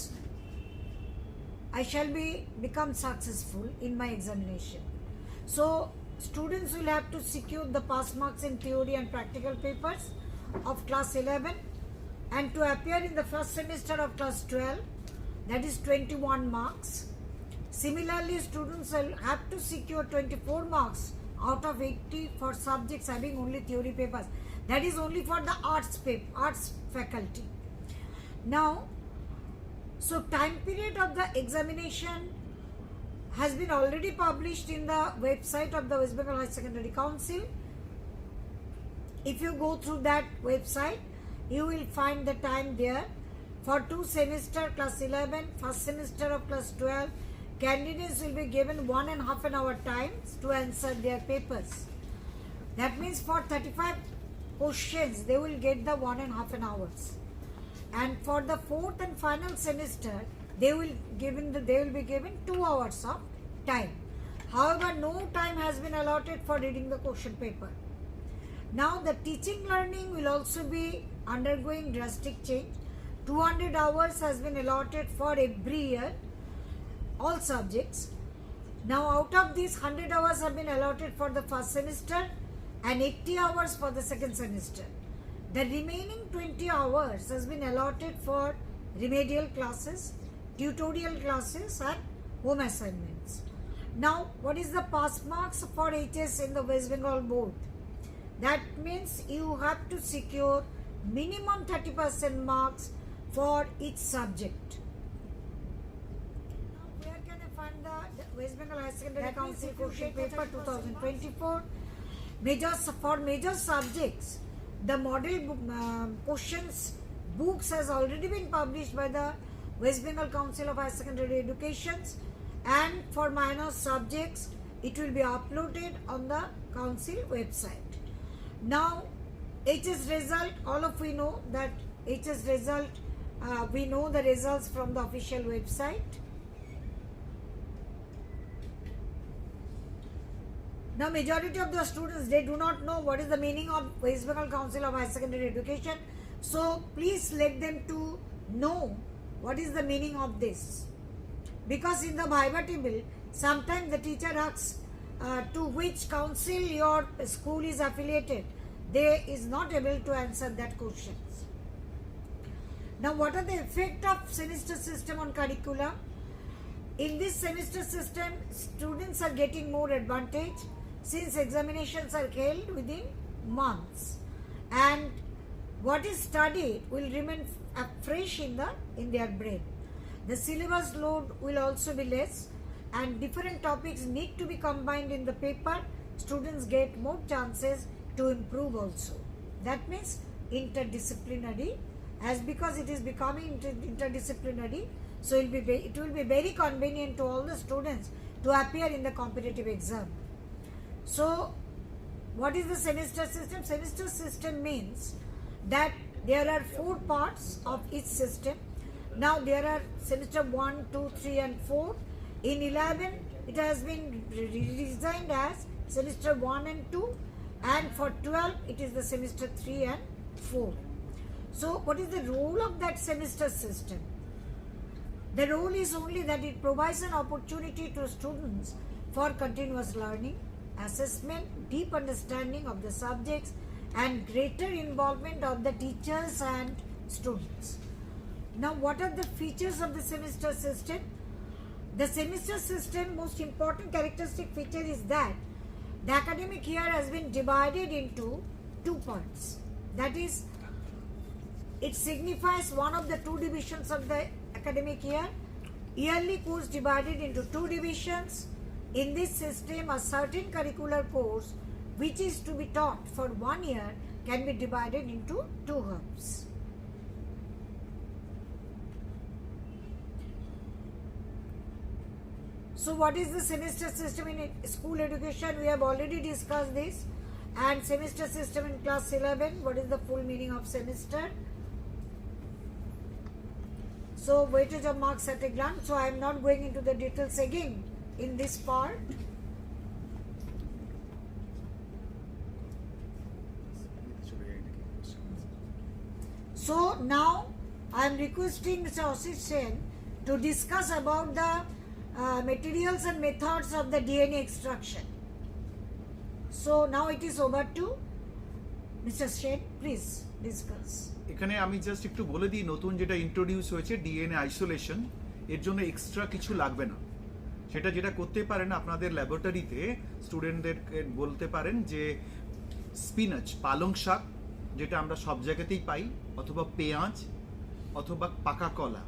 A: I shall become successful in my examination? So students will have to secure the pass marks in theory and practical papers of class 11, and to appear in the first semester of class 12, that is 21 marks. Similarly, students will have to secure 24 marks out of 80 for subjects having only theory papers. That is only for the arts faculty. Now, so time period of the examination has been already published in the website of the West Bengal Higher Secondary Council. If you go through that website, you will find the time there. For 2 semester class 11, first semester of class 12, candidates will be given 1.5 hour time to answer their papers. That means for 35 questions they will get the 1.5 hours. And for the 4th and final semester, they will be given 2 hours of time. However, no time has been allotted for reading the question paper. Now the teaching learning will also be undergoing drastic change. 200 hours has been allotted for every year, all subjects. Now out of these 100 hours have been allotted for the first semester and 80 hours for the second semester. The remaining 20 hours has been allotted for remedial classes, tutorial classes and home assignments. Now what is the pass marks for HS in the West Bengal board? That means you have to secure minimum 30% marks for each subject. Now where can I find the West Bengal Higher Secondary Council question paper 2024? For major subjects, the model questions books has already been published by the West Bengal Council of Higher Secondary Education, and for minor subjects it will be uploaded on the council website. Now HS result, all of we know that HS result, we know the results from the official website. Now majority of the students, they do not know what is the meaning of West Bengal Council of Higher Secondary Education. So please let them to know what is the meaning of this. Because in the Viva table, sometimes the teacher asks to which council your school is affiliated. They is not able to answer that questions. Now what are the effect of semester system on curriculum? In this semester system, students are getting more advantage since examinations are held within months, and what is studied will remain fresh in their brain. The syllabus load will also be less, and different topics need to be combined in the paper. Students get more chances to improve also. That means interdisciplinary, as because it is becoming interdisciplinary, so it will be very convenient to all the students to appear in the competitive exam. So what is the semester system? Semester system means that there are 4 parts of each system. Now there are semester 1, 2, 3 and 4. In 11 it has been redesigned as semester 1 and 2, and for 12 it is the semester 3 and 4. So what is the role of that semester system? The role is only that it provides an opportunity to students for continuous learning, assessment, deep understanding of the subjects and greater involvement of the teachers and students. Now what are the features of the semester system? The semester system most important characteristic feature is that the academic year has been divided into 2 parts. That is, it signifies one of the 2 divisions of the academic year. Yearly course divided into 2 divisions. In this system, a certain curricular course which is to be taught for 1 year can be divided into 2 halves. So what is the semester system in school education? We have already discussed this. And semester system in class 11, what is the full meaning of semester? So weightage of marks at a glance. So I am not going into the details again in this part. So now I am requesting Mr. Ashish Sen to discuss about the materials and methods of the DNA extraction. So now it is over to Mr. Sen. Please discuss.
B: এখানে আমি জাস্ট একটু বলে দিই, নতুন যেটা ইন্ট্রোডিউস হয়েছে ডিএনএ আইসোলেশন, এর জন্য এক্সট্রা কিছু লাগবে না। সেটা যেটা করতে পারেন আপনাদের ল্যাবরেটরিতে স্টুডেন্টদেরকে বলতে পারেন যে স্পিনাচ, পালং শাক যেটা আমরা সব জায়গাতেই পাই, অথবা পেঁয়াজ অথবা পাকা কলা,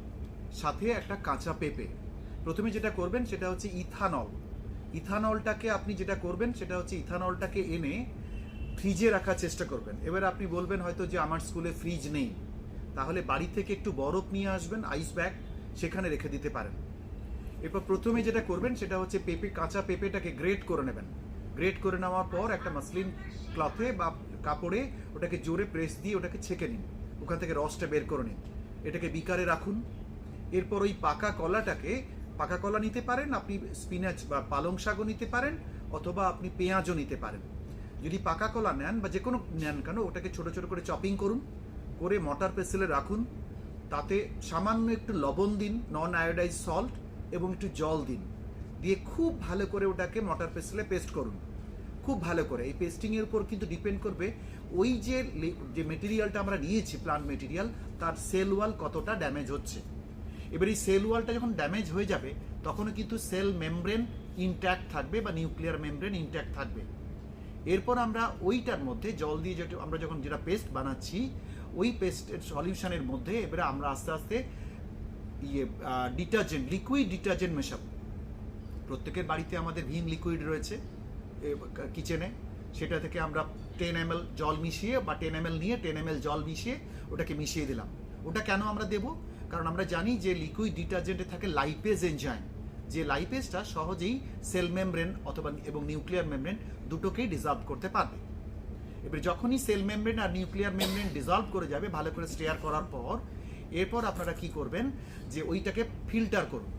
B: সাথে একটা কাঁচা পেঁপে। প্রথমে যেটা করবেন সেটা হচ্ছে ইথানলটাকে আপনি যেটা করবেন সেটা হচ্ছে ইথানলটাকে এনে ফ্রিজে রাখার চেষ্টা করবেন। এবার আপনি বলবেন হয়তো যে আমার স্কুলে ফ্রিজ নেই, তাহলে বাড়ি থেকে একটু বরফ নিয়ে আসবেন, আইস ব্যাগ, সেখানে রেখে দিতে পারেন। এরপর প্রথমে যেটা করবেন সেটা হচ্ছে কাঁচা পেঁপেটাকে গ্রেট করে নেবেন। গ্রেট করে নেওয়ার পর একটা মাসলিন ক্লথে বা কাপড়ে ওটাকে জোরে প্রেস দিয়ে ওটাকে ছেঁকে নিন, ওখান থেকে রসটা বের করে নিন, এটাকে বিকারে রাখুন। এরপর ওই পাকা কলাটাকে পাকা কলা নিতে পারেন, আপনি স্পিনাচ বা পালং শাকও নিতে পারেন, অথবা আপনি পেঁয়াজও নিতে পারেন। যদি পাকা কলা নেন বা যে কোনো নেন কেন, ওটাকে ছোট ছোট করে চপিং করুন, করে মটার পেসেলে রাখুন, তাতে সামান্য একটু লবণ দিন, নন আয়োডাইজ সল্ট, এবং একটু জল দিন, দিয়ে খুব ভালো করে ওটাকে মটার পেসেলে পেস্ট করুন, খুব ভালো করে। এই পেস্টিংয়ের উপর কিন্তু ডিপেন্ড করবে ওই যে মেটেরিয়ালটা আমরা নিয়েছি, প্লান্ট মেটেরিয়াল, তার সেল ওয়াল কতটা ড্যামেজ হচ্ছে। এবার এই সেল ওয়ালটা যখন ড্যামেজ হয়ে যাবে, তখনও কিন্তু সেল মেমব্রেন ইনট্যাক্ট থাকবে বা নিউক্লিয়ার মেমব্রেন ইনট্যাক্ট থাকবে। এরপর আমরা ওইটার মধ্যে জল দিয়ে আমরা যখন যেটা পেস্ট বানাচ্ছি, ওই পেস্টের সলিউশনের মধ্যে এবারে আমরা আস্তে আস্তে ডিটারজেন্ট, লিকুইড ডিটারজেন্ট মেশাবো। প্রত্যেকের বাড়িতে আমাদের ভিম লিকুইড রয়েছে কিচেনে, সেটা থেকে আমরা 10 ml জল মিশিয়ে বা 10 ml নিয়ে 10 ml জল মিশিয়ে ওটাকে মিশিয়ে দিলাম। ওটা কেন আমরা দেব? কারণ আমরা জানি যে লিকুইড ডিটারজেন্টে থাকে লাইপেজ এনজাইম, যে লাইপেজটা সহজেই সেল মেমব্রেন অথবা এবং নিউক্লিয়ার মেমব্রেন দুটোকেই ডিসলভ করতে পারবে। এবার যখনই সেল মেমব্রেন আর নিউক্লিয়ার মেমব্রেন ডিসলভ করে যাবে ভালো করে স্টেয়ার করার পর, এরপর আপনারা কি করবেন যে ওইটাকে ফিল্টার করুন।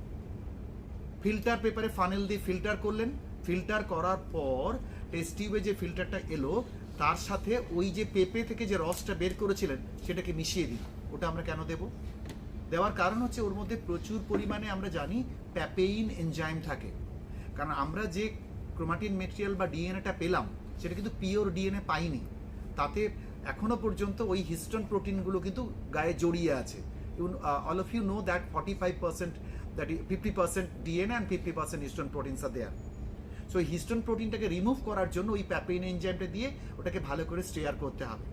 B: ফিল্টার পেপারে ফানেল দিয়ে ফিল্টার করলেন, ফিল্টার করার পর টেস্ট টিউবে যে ফিল্টারটা এলো তার সাথে ওই যে পেঁপে থেকে যে রসটা বের করেছিলেন সেটাকে মিশিয়ে দিন। ওটা আমরা কেন দেব? দেওয়ার কারণ হচ্ছে ওর মধ্যে প্রচুর পরিমাণে আমরা জানি প্যাপেইন এনজাইম থাকে। কারণ আমরা যে ক্রোমাটিন মেটেরিয়াল বা ডিএনএটা পেলাম সেটা কিন্তু পিওর ডিএনএ পাইনি, তাতে এখনো পর্যন্ত ওই হিস্টোন প্রোটিনগুলো কিন্তু গায়ে জড়িয়ে আছে। All of you know that 45%, that is 50% DNA and 50% histone proteins are there. So এই হিস্টোন প্রোটিনটাকে রিমুভ করার জন্য ওই প্যাপেইন এনজাইমটা দিয়ে ওটাকে ভালো করে স্টেয়ার করতে হবে।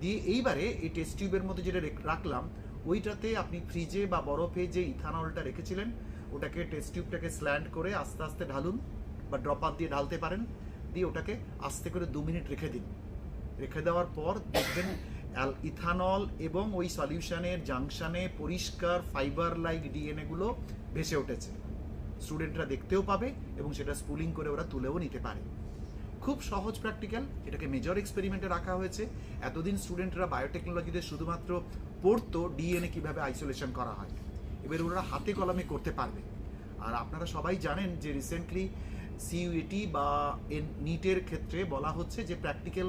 B: দিয়ে এইবারে এই টেস্ট টিউবের মধ্যে যেটা রাখলাম ওইটাতে আপনি ফ্রিজে বা বরফে যে ইথানলটা রেখেছিলেন ওটাকে টেস্ট টিউবটাকে স্ল্যান্ড করে আস্তে আস্তে ঢালুন, বা ড্রপার দিয়ে ঢালতে পারেন। দিয়ে ওটাকে আস্তে করে 2 মিনিট রেখে দিন। রেখে দেওয়ার পর দেখবেন ইথানল এবং ওই সলিউশনের জাংশনে পরিষ্কার ফাইবার লাইক ডিএনএগুলো ভেসে উঠেছে। স্টুডেন্টরা দেখতেও পাবে এবং সেটা স্পুলিং করে ওরা তুলেও নিতে পারে। খুব সহজ প্র্যাকটিক্যাল, এটাকে মেজর এক্সপেরিমেন্টে রাখা হয়েছে। এতদিন স্টুডেন্টরা বায়োটেকনোলজিতে শুধুমাত্র পড়তো ডিএনএ কিভাবে আইসোলেশন করা হয়, এবার ওরা হাতে কলমে করতে পারবে। আর আপনারা সবাই জানেন যে রিসেন্টলি সিইউটি বা নিটের ক্ষেত্রে বলা হচ্ছে যে প্র্যাকটিক্যাল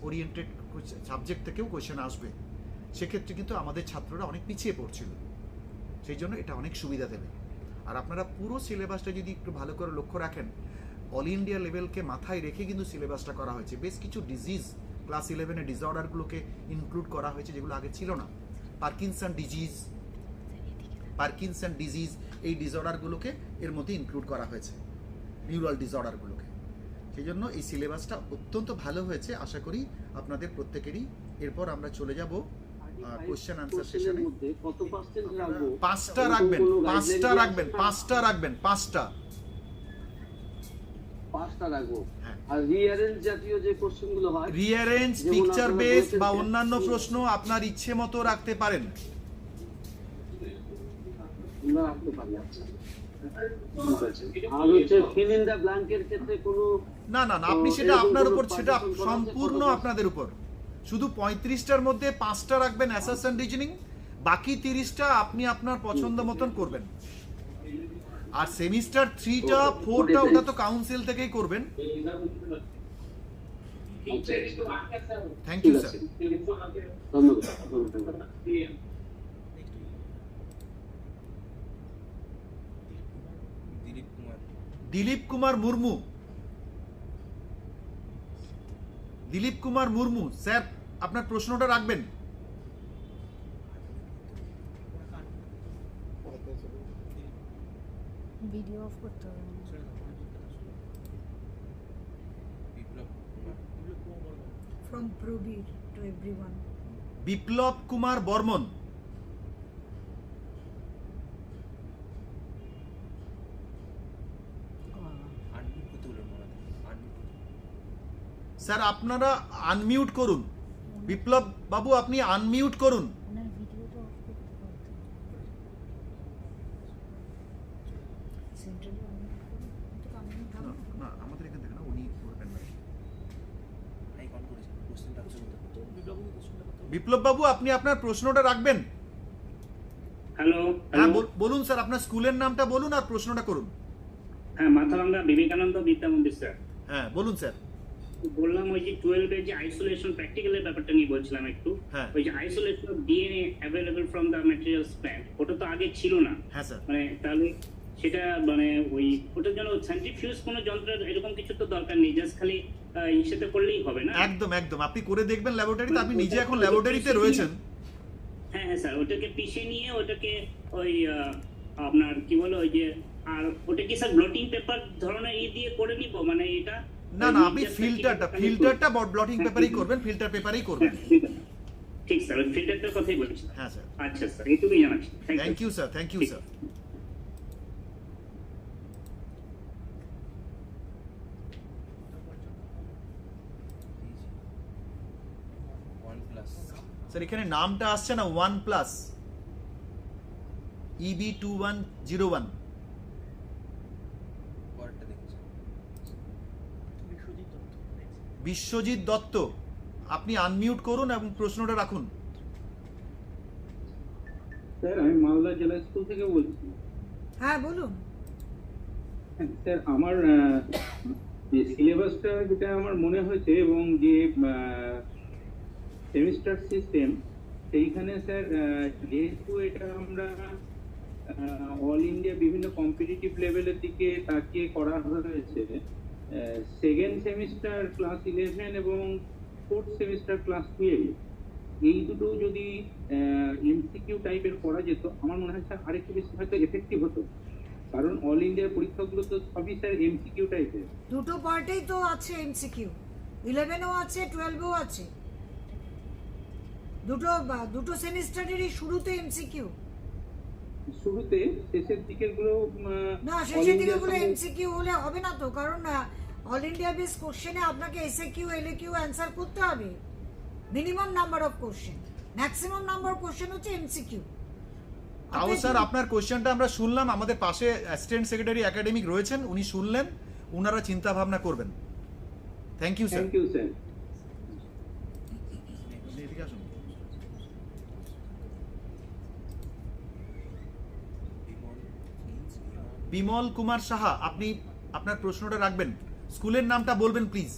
B: ওরিয়েন্টেড সাবজেক্ট থেকেও কোয়েশ্চেন আসবে। সেক্ষেত্রে কিন্তু আমাদের ছাত্ররা অনেক পিছিয়ে পড়ছিল, সেই জন্য এটা অনেক সুবিধা দেবে। আর আপনারা পুরো সিলেবাসটা যদি একটু ভালো করে লক্ষ্য রাখেন, অল ইন্ডিয়া লেভেলকে মাথায় রেখে কিন্তু সিলেবাসটা করা হয়েছে। বেশ কিছু ডিজিজ ক্লাস 11-এ ডিসঅর্ডারগুলোকে ইনক্লুড করা হয়েছে যেগুলো আগে ছিল না। পার্কিনসন ডিজিজ এই ডিসঅর্ডারগুলোকে এর মধ্যে ইনক্লুড করা হয়েছে, নিউরাল ডিসঅর্ডারগুলোকে। সেই জন্য এই সিলেবাসটা অত্যন্ত ভালো হয়েছে, আশা করি আপনাদের প্রত্যেকেরই। এরপর আমরা চলে যাব কোশ্চেন আনসার সেশনে। 5টা রাখবেন, 5টা রাখবেন।
C: রাখবো। আর রিঅ্যারেঞ্জ জাতীয় যে প্রশ্নগুলো হয়,
B: রিঅ্যারেঞ্জ, পিকচার বেসড বা অন্যান্য প্রশ্ন আপনার ইচ্ছে মতো রাখতে পারেন।
C: রাখতে পারি। আচ্ছা, আর হচ্ছে ফিল ইন দা ব্ল্যাঙ্কের ক্ষেত্রে কোনো
B: না, আপনি সেটা আপনার উপর, সেটা সম্পূর্ণ আপনাদের উপর। শুধু 35টার মধ্যে 5টা রাখবেন অ্যাসাসেন্ট রিজনিং, বাকি 30টা আপনি আপনার পছন্দ মতন করবেন। আর সেমিস্টার 3টা 4টা ওটা তো কাউন্সিল থেকেই করবেন। Thank you sir.
C: ধন্যবাদ।
B: দিলীপ কুমার মুর্মু স্যার, আপনার প্রশ্নটা রাখবেন।
A: ভিডিও অফ করতে হবে। From Prabir to everyone.
B: Biplab Kumar Barman. Sir আপনারা আনমিউট করুন। বিপ্লব বাবু আপনি আনমিউট করুন। না, আমাদের এখান থেকে না, উনি করবেন না। বিপ্লব বাবু আপনি আপনার প্রশ্নটা রাখবেন।
D: হ্যালো।
B: হ্যাঁ বলুন স্যার, আপনার স্কুলের নামটা বলুন আর প্রশ্নটা করুন।
D: হ্যাঁ, মাথাভাঙ্গা বিবেকানন্দ বিদ্যা মন্দির স্যার।
B: হ্যাঁ বলুন স্যার।
D: বললাম ওই যে 12 এর যে আইসোলেশন প্র্যাকটিক্যালের ব্যাপারটা নিয়ে বলছিলাম একটু।
B: হ্যাঁ।
D: ওই যে isolation of DNA available from the materials plant, ওটা তো আগে ছিল না।
B: হ্যাঁ স্যার।
D: মানে তাহলে সেটা মানে ওই ওটার জন্য সেন্ট্রিফিউজ কোনো যন্ত্রের এরকম কিছু তো দরকার নেই, জাস্ট খালি ইসেতে করলেই হবে না?
B: একদম একদম, আপনি করে দেখবেন ল্যাবরেটরিতে, আপনি নিজে এখন ল্যাবরেটরিতে রয়েছেন।
D: হ্যাঁ হ্যাঁ স্যার, ওটাকে পিষে নিয়ে ওটাকে ওই আপনার কি বলে ওই যে, আর ওটা কি স্যার ব্লটিং পেপার ধরনের দিয়ে করে নিব মানে এটা?
B: না না, আপনি ফিল্টারটা ব্লটিং পেপারই করবেন, ফিল্টার পেপারই করবেন।
D: ঠিক স্যার, ওই ফিল্টারটার কথাই বলছি।
B: হ্যাঁ স্যার।
D: আচ্ছা স্যার, এইটুকুই জানাচ্ছি।
B: Thank you sir, thank you sir. Sir এখানে নামটা আসছে না OnePlus EB2101। বিশ্বজিৎ দত্ত, আপনি আনমিউট করুন এবং প্রশ্নটা রাখুন।
E: স্যার আমি মালদা জেলা স্কুল থেকে বলছি।
A: হ্যাঁ বলুন।
E: স্যার আমার যে সিলেবাসটা যেটা আমার মনে হয়েছে এবং যে সেমিস্টার সিস্টেম, সেইখানে স্যার যেহেতু এটা আমরা অল ইন্ডিয়া বিভিন্ন কম্পিটিটিভ লেভেলের দিকে তাকিয়ে করা হয়েছে, সেকেন্ড সেমিস্টার ক্লাস 11 এবং ফোর্থ সেমিস্টার ক্লাস 12 এই দুটো যদি এমসিকিউ টাইপের করা যেত আমার মনে হয় স্যার আরেকটু বেশি হয়তো এফেক্টিভ হতো, কারণ অল ইন্ডিয়ার পরীক্ষাগুলো তো সবই স্যার এমসিকিউ টাইপের।
A: দুটো পার্টেই তো আছে এমসিকিউ, 11ও আছে 12ও আছে, দুটো সেমিস্টারেরই শুরুতে এমসিকিউ।
E: শুরুতে শেষের দিকের গুলো
A: না, শেষের দিকের গুলো এমসিকিউ হলে হবে না তো, কারণ অল ইন্ডিয়া বেস কোশ্চেনে আপনাকে এসএকিউ এলএকিউ অ্যানসার করতে হবে। Minimum number of question, maximum number of question হচ্ছে এমসিকিউ।
B: তাও স্যার আপনার কোশ্চেনটা আমরা শুনলাম, আমাদের পাশে অ্যাসিস্ট্যান্ট সেক্রেটারি একাডেমিক রয়েছেন, উনি শুনলেন, উনারা চিন্তা ভাবনা করবেন। Thank you sir.
E: Thank you sir.
B: এদিকে আসুন। বিমল কুমার সাহা, আপনি আপনার প্রশ্নটা রাখবেন, স্কুলের নামটা বলবেন প্লিজ।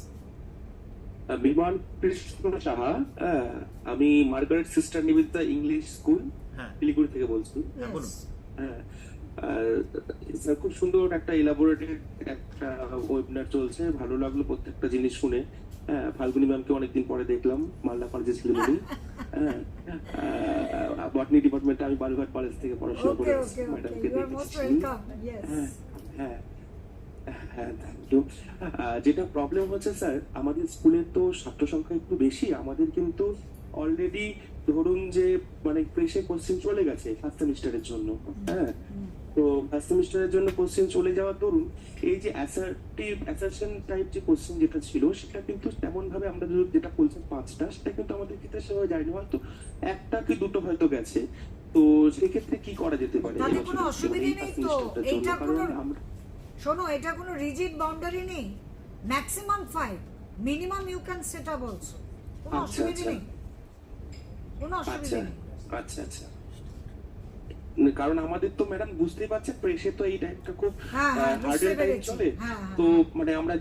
F: বিমান কৃষ্ণ সাহা, আমি Margaret sister Nivedita English school
B: হ্যাঁ
F: শিলিগুড়ি থেকে বলছি।
B: হ্যাঁ বলুন।
F: হ্যাঁ, স্যার খুব সুন্দর একটা ইলাবোরেটেড একটা ওয়েবিনার চলছে, ভালো লাগলো প্রত্যেকটা জিনিস শুনে। হ্যাঁ, ফাল্গুনি ম্যামকে অনেকদিন পরে দেখলাম, মালদা কলেজে ছিলেন উনি। হ্যাঁ, বটনি ডিপার্টমেন্টে আমি বালুঘাট কলেজ থেকে পড়াশোনা করে ম্যাডামকে দেখেছি। হ্যাঁ হ্যাঁ হ্যাঁ, থ্যাংক ইউ। যেটা প্রবলেম হচ্ছে স্যার, আমাদের স্কুলের তো ছাত্র সংখ্যা একটু বেশি, আমাদের কিন্তু অলরেডি ধরুন যে মানে প্রেসে কোশ্চেন চলে গেছে ফার্স্ট সেমিস্টারের জন্য। হ্যাঁ, তো ফার্স্ট সেমিস্টারের জন্য কোশ্চেন চলে যাওয়ার দরুন এই যে অ্যাসারশন টাইপ যে কোশ্চেন যেটা ছিল সেটা কিন্তু তেমন ভাবে আমরা যেটা বলছেন 5টা, সেটা কিন্তু আমাদের ক্ষেত্রে সেভাবে যায়নি, হয়তো একটা কি দুটো হয়তো গেছে। তো সেক্ষেত্রে কি করা যেতে পারে?
A: তাতে কোনো অসুবিধা নেই তো, এইটা কোনো শোনো, এটা কোনো রিজিড বাউন্ডারি নেই, maximum 5, minimum you can set up also, কোনো অসুবিধা নেই, কোনো অসুবিধা নেই।
F: আচ্ছা আচ্ছা, কারণ আমাদের তো ম্যাডাম বুঝতেই পারছেন প্রেসে তো এই টাইমটা খুব হার্ডের টাইম চলে, তো মানে আমরা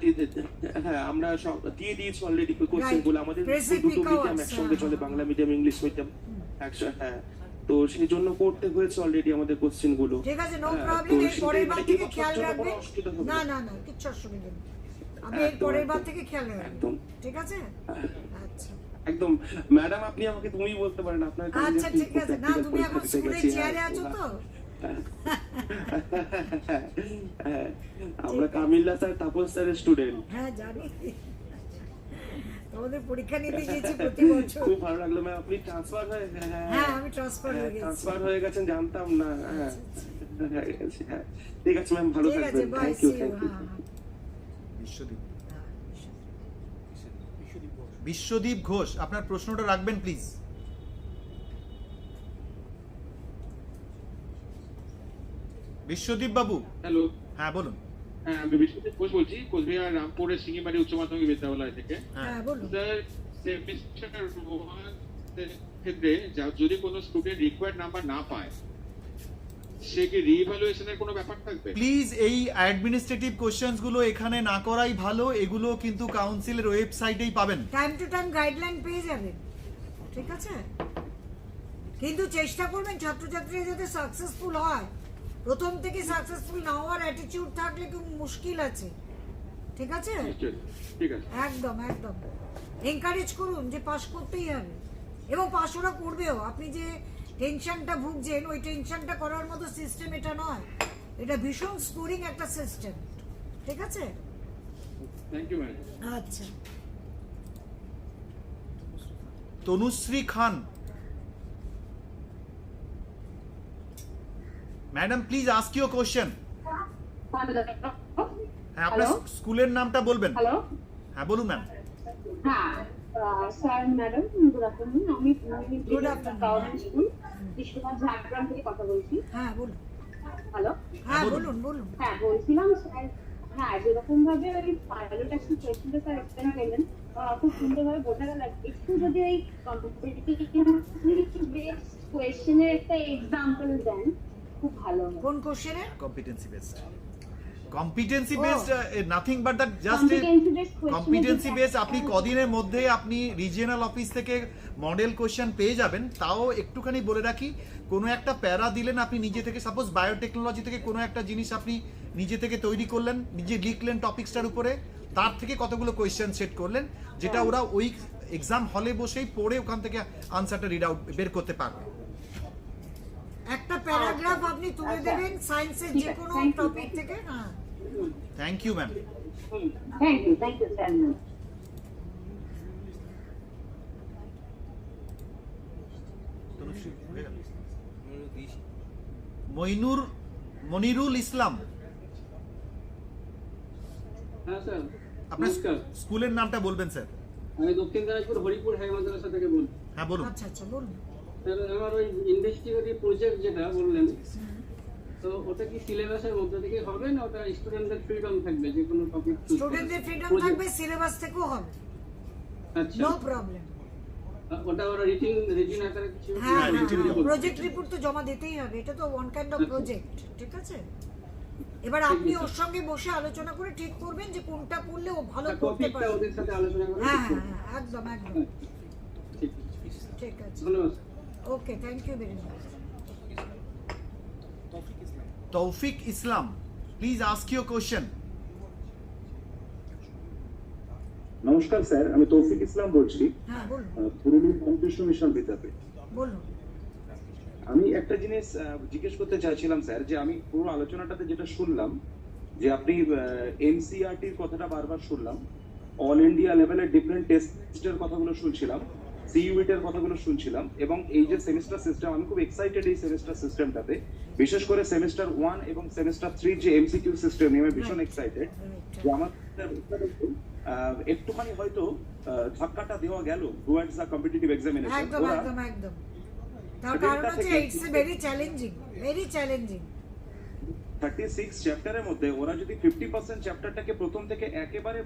F: আমরা সব দিয়ে দিয়েছি অলরেডি কোশ্চেন গুলো, আমাদের দুটো মিডিয়াম একসঙ্গে চলে, বাংলা মিডিয়াম ইংলিশ মিডিয়াম একসাথে। হ্যাঁ, তো সেই জন্য পড়তে হয়েছে অলরেডি আমাদের কোশ্চেন গুলো।
A: ঠিক আছে, নো প্রবলেম, এর পরের বার থেকে খেয়াল রাখবেন। না না না, কিচ্ছু অসুবিধা নেই, আমি এর পরের বার থেকে খেয়াল রাখব। একদম ঠিক আছে। আচ্ছা
F: একদম ম্যাডাম, আপনি আমাকে তুমি বলতে পারেন, আপনার
A: আচ্ছা ঠিক আছে। না, তুমি এখন স্কুলের চেয়ারে আছো তো।
F: আমরা কামিল্লা স্যার, তাপস স্যারের স্টুডেন্ট।
A: হ্যাঁ জানি, তোমাদের পরীক্ষা নিতে গিয়েছি প্রতি বছর।
F: খুব ভালো লাগলো ম্যাম, আপনি ট্রান্সফার হয়ে?
A: হ্যাঁ, আমি ট্রান্সফার হয়ে গেছি।
F: ট্রান্সফার হয়ে গেছেন, জানতাম না। হ্যাঁ ঠিক আছে ম্যাম, ভালো থাকবেন। Thank you thank you.
B: Biswadip Biswadip Ghosh, আপনার প্রশ্নটা রাখবেন প্লিজ। বিশ্বদীপ বাবু।
G: হ্যালো,
B: হ্যাঁ বলুন।
G: হ্যাঁ আমি বিশ্বজিৎ ঘোষ বলছি, কোচবিহার রামপুরের সিঙ্গিবাড়ি উচ্চ মাধ্যমিক বিদ্যালয় থেকে।
A: হ্যাঁ বলুন।
G: স্যার, সেমিস্টার ক্ষেত্রে যদি কোনো স্টুডেন্ট রিকোয়ার্ড নাম্বার না পায়, সে কি রিইভ্যালুয়েশনের কোনো ব্যাপার থাকবে?
B: প্লিজ এই অ্যাডমিনিস্ট্রেটিভ কোশ্চেন্স গুলো এখানে না করাই ভালো, এগুলো কিন্তু কাউন্সিলের ওয়েবসাইটেই পাবেন।
A: টাইম টু টাইম গাইডলাইন পেয়ে যাবেন, ঠিক আছে? কিন্তু চেষ্টা করবেন ছাত্রছাত্রীরা যাতে সাকসেসফুল হয়। প্রথম থেকে সাকসেসফুল না হওয়ার অ্যাটিটিউড থাকলে খুব মুশকিল আছে, ঠিক আছে?
G: নিশ্চয়ই, ঠিক আছে।
A: একদম একদম এনকারেজ করুন যে পাস করতেই হবে, এবং পাস ওরা করবেও। আপনি যে টেনশনটা ভুগছেন, ওই টেনশনটা করার মতো সিস্টেম এটা নয়, এটা ভীষণ স্কোরিং একটা সিস্টেম, ঠিক আছে?
G: Thank you madam.
A: আচ্ছা,
B: Tanushree Khan, madam please ask your question. হ্যাঁ, আপনার স্কুলের নামটা বলবেন।
H: হ্যালো,
B: হ্যাঁ বলুন ম্যাম।
H: হ্যাঁ স্যার ম্যাডাম, গুড আফটারনুন। আমি
A: Good afternoon.
H: Government school Biswanath Jhargram থেকে কথা বলছি।
A: হ্যাঁ বলুন।
H: হ্যালো,
A: হ্যাঁ
B: বলুন।
A: বলুন বলুন।
H: হ্যাঁ বলছিলাম স্যার, হ্যাঁ যেরকম ভাবে ওই পাইলট অ্যাকশন কোয়েশ্চেনটা স্যার এক্সপ্লেন করলেন, খুব সুন্দরভাবে বোঝা গেল। একটু যদি ওই কম্পিটিটিভ বেসড কোয়েশ্চেনের একটা এক্সাম্পল দেন খুব ভালো হয়।
A: কোন কোশ্চেনে?
B: Competency based, competency
A: Oh.
B: Based nothing but that just
H: Competency based question
B: competency
H: যদি
B: বেস।
H: একটা-
B: আপনি কদিনের মধ্যে আপনি রিজিয়নাল অফিস থেকে মডেল কোশ্চেন পেয়ে যাবেন। তাও একটুখানি বলে রাখি, কোনো একটা প্যারা দিলেন আপনি নিজে থেকে, সাপোজ বায়োটেকনোলজি থেকে কোনো একটা জিনিস আপনি নিজে থেকে তৈরি করলেন, নিজে লিখলেন টপিকসটার উপরে, তার থেকে কতগুলো কোয়েশ্চেন সেট করলেন, যেটা ওরা ওই এক্সাম হলে বসেই পড়ে ওখান থেকে আনসারটা রিড আউট বের করতে পারবে।
A: একটা প্যারাগ্রাফ আপনি তুলে
H: আচ্ছা।
A: দেবেন সায়েন্সের যে কোনো
H: Thank you.
A: টপিক থেকে। হ্যাঁ,
B: thank you ma'am.
H: Thank you sir.
B: Monirul Islam,
C: হ্যাঁ স্যার,
B: আপনার
C: নমস্কার।
B: স্কুলের নামটা বলবেন স্যার।
C: আমি দক্ষিণ দিনাজপুর হরিপুর হাই মাদ্রাসা থেকে বলছি।
B: হ্যাঁ বলুন।
A: আচ্ছা আচ্ছা বলুন।
C: স্যার, আমার ওই ইনভেস্টিগেটিভ প্রজেক্ট যেটা বললেন, তো ওটা কি সিলেবাসের মধ্যে থেকে হবে না ওটা স্টুডেন্টদের ফ্রিডম থাকবে যে কোনো টপিক?
A: স্টুডেন্টদের ফ্রিডম থাকবে, সিলেবাস থেকেও হবে,
C: আচ্ছা,
A: নো প্রবলেম।
C: ওটা ওরা রিটিন আকারে কিছু?
A: হ্যাঁ
B: হ্যাঁ, written report.
A: প্রজেক্ট রিপোর্ট তো জমা দিতেই হবে, এটা তো ওয়ান কাইন্ড অফ প্রজেক্ট, ঠিক আছে? এবার আপনি ওর সঙ্গে বসে আলোচনা করে ঠিক করবেন যে কোনটা করলে ও ভালো করতে
C: টপিকটা
A: পারে।
C: ওদের সাথে আলোচনা করে
A: হ্যাঁ
C: ঠিক
A: হ্যাঁ হ্যাঁ, একদম একদম
C: করবো। ঠিক,
A: ঠিক আছে।
C: ধন্যবাদ।
A: ওকে, থ্যাংক ইউ ভেরি মাচ।
B: তৌফিক ইসলাম, প্লিজ আস্ক ইউর কোশ্চেন।
I: নমস্কার স্যার, আমি তৌফিক ইসলাম বলছি,
A: হ্যাঁ বলুন
I: পুরুলিয়া কম্পিটিশন মিশন বিদ্যাপীঠ।
A: বলুন।
I: আমি একটা জিনিস জিজ্ঞেস করতে চাইছিলাম স্যার, যে আমি পুরো আলোচনাটাতে যেটা শুনলাম যে আপনি এনসিইআরটির কথাটা বারবার শুনলাম, অল ইন্ডিয়া লেভেলের ডিফারেন্ট টেস্টের কথাগুলো শুনছিলাম, সিইউইটের কথাগুলো শুনছিলাম, এবং এই যে সেমিস্টার সিস্টেম, আমি খুব এক্সাইটেড এই সেমিস্টার সিস্টেমটাতে, বিশেষ করে সেমিস্টার 1 এবং সেমিস্টার 3 যে এমসিকিউ সিস্টেম নিয়ে আমি ভীষণ এক্সাইটেড। যে আমার একটুখানি হয়তো ধাক্কাটা দেওয়া গেল টুয়ার্ডস দ্য কম্পিটিটিভ এক্সামিনেশন।
A: একদম একদম একদম। তার কারণ হচ্ছে it's very challenging, very challenging.
I: 36 চ্যাপ্টারের মধ্যে ওরা যদি 50% চ্যাপ্টারটাকে প্রথম থেকে একেবারে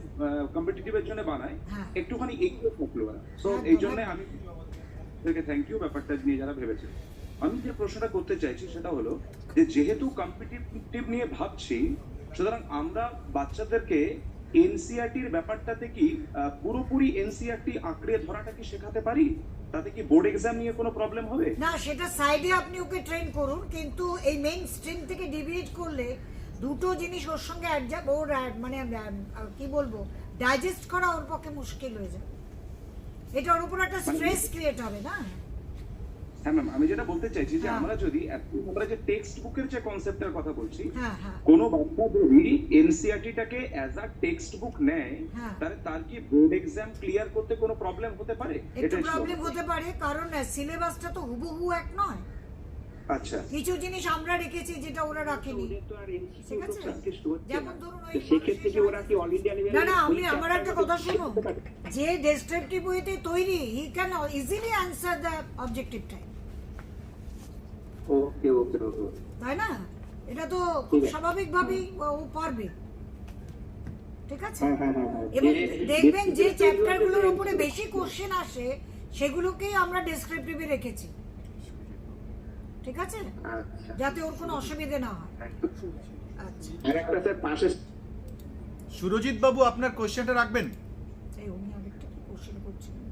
I: কম্পিটিটিভের জন্য বানায়,
A: হ্যাঁ।
I: একটুখানি এগিয়ে থাকলো ওরা। সো
A: একদম,
I: এই জন্য
A: একদম।
I: আমি থ্যাংক ইউ ব্যাপারটা নিয়ে যারা ভেবেছে। আমি যে প্রশ্নটা করতে চাইছি সেটা হলো যে যেহেতু কম্পিটিটিভ নিয়ে ভাবছি, সুতরাং আমরা বাচ্চাদেরকে এনসিইআরটির ব্যাপারটাতে কি পুরোপুরি এনসিইআরটি আঁকড়ে ধরাটা কি শেখাতে পারি? তাতে কি বোর্ড এক্সাম নিয়ে কোনো প্রবলেম হবে?
A: না, সেটা সাইডে আপনি ওকে ট্রেন করুন, কিন্তু এই মেইন স্ট্রিম থেকে ডিভিয়েট করলে দুটো জিনিস ওর সঙ্গে অ্যাডজাস্ট, ওর মানে কি বলবো, ডাইজেস্ট করা ওর পক্ষে মুশকিল হয়ে যাবে। এটা ওর উপর একটা স্ট্রেস ক্রিয়েট হবে না?
I: হ্যাঁ ম্যাম, আমি যেটা বলতে চাইছি যে
A: হ্যাঁ।
I: আমরা যদি আমরা যে টেক্সট বুকের যে কনসেপ্টের কথা বলছি,
A: হ্যাঁ হ্যাঁ
I: কোনো বাচ্চা যদি এনসিইআরটিটাকে অ্যাজ আ টেক্সট বুক নেয়,
A: হ্যাঁ।
I: তাহলে তার কি বোর্ড এক্সাম ক্লিয়ার করতে কোনো প্রবলেম হতে পারে?
A: একটু
I: এটাই
A: প্রবলেম হতে পারে, কারণ সিলেবাসটা তো হুবহু এক নয়।
I: আচ্ছা,
A: কিছু জিনিস আমরা রেখেছি যেটা ওরা রাখেনি, ঠিক আছে? যেমন ধরুন ওই
E: সেক্ষেত্রে কি ওরা কি অল ইন্ডিয়া লেভেলে?
A: না না, আমার একটা কথা শুনুন, যে ডেসক্রিপটিভ ওয়েতে তৈরি, he can easily answer the objective time,
C: okay okay okay.
A: তাই না? এটা তো খুব স্বাভাবিকভাবেই ও পারবে, ঠিক আছে? এবং দেখবেন যে চ্যাপ্টারগুলোর উপরে বেশি কোশ্চেন আসে সেগুলোকেই আমরা ডেসক্রিপটিভে রেখেছি, ঠিক আছে,
E: আচ্ছা
A: যাতে ওর কোনো অসুবিধে না হয়। আচ্ছা,
E: আর একটা স্যার পাশে
B: সুরজিৎ বাবু আপনার কোশ্চেনটা রাখবেন।
A: এই উনি আরেকটা কি কোশ্চেন করছিলেন?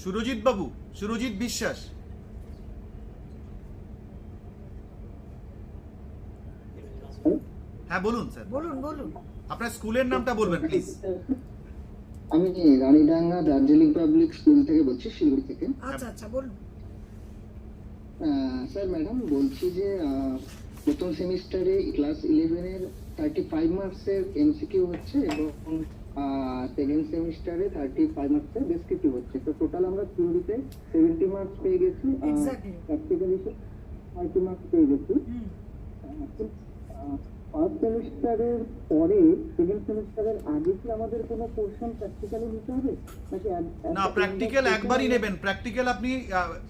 B: সুরজিৎ বাবু, সুরজিৎ বিশ্বাস। হ্যাঁ বলুন স্যার,
A: বলুন বলুন।
B: আপনার স্কুলের নামটা বলবেন প্লিজ।
J: আমি রানীডাঙ্গা দার্জিলিং পাবলিক স্কুল থেকে বলছি, শিলিগুড়ি থেকে।
A: আচ্ছা আচ্ছা বলুন।
J: স্যার ম্যাডাম বলছি যে প্রথম সেমিস্টারে ক্লাস 11 এর 35 মার্কসের এমসিকিউ হচ্ছে এবং সেকেন্ড সেমিস্টারে 35 মার্কসের ডেসক্রিপটিভ হচ্ছে। তো টোটাল আমরা থিওরিতে 70 মার্কস পেয়ে গেছি,
A: Exactly.
J: প্র্যাকটিক্যালি 30 মার্কস পেয়ে গেছি।
A: হুম।
J: ফার্স্ট সেমিস্টারের পরে সেকেন্ড সেমিস্টারের আগে কি আমাদের কোনো পোরশন প্র্যাকটিক্যালি নিতে হবে নাকি
B: না, প্র্যাকটিক্যাল একবারই নেবেন। প্র্যাকটিক্যাল আপনি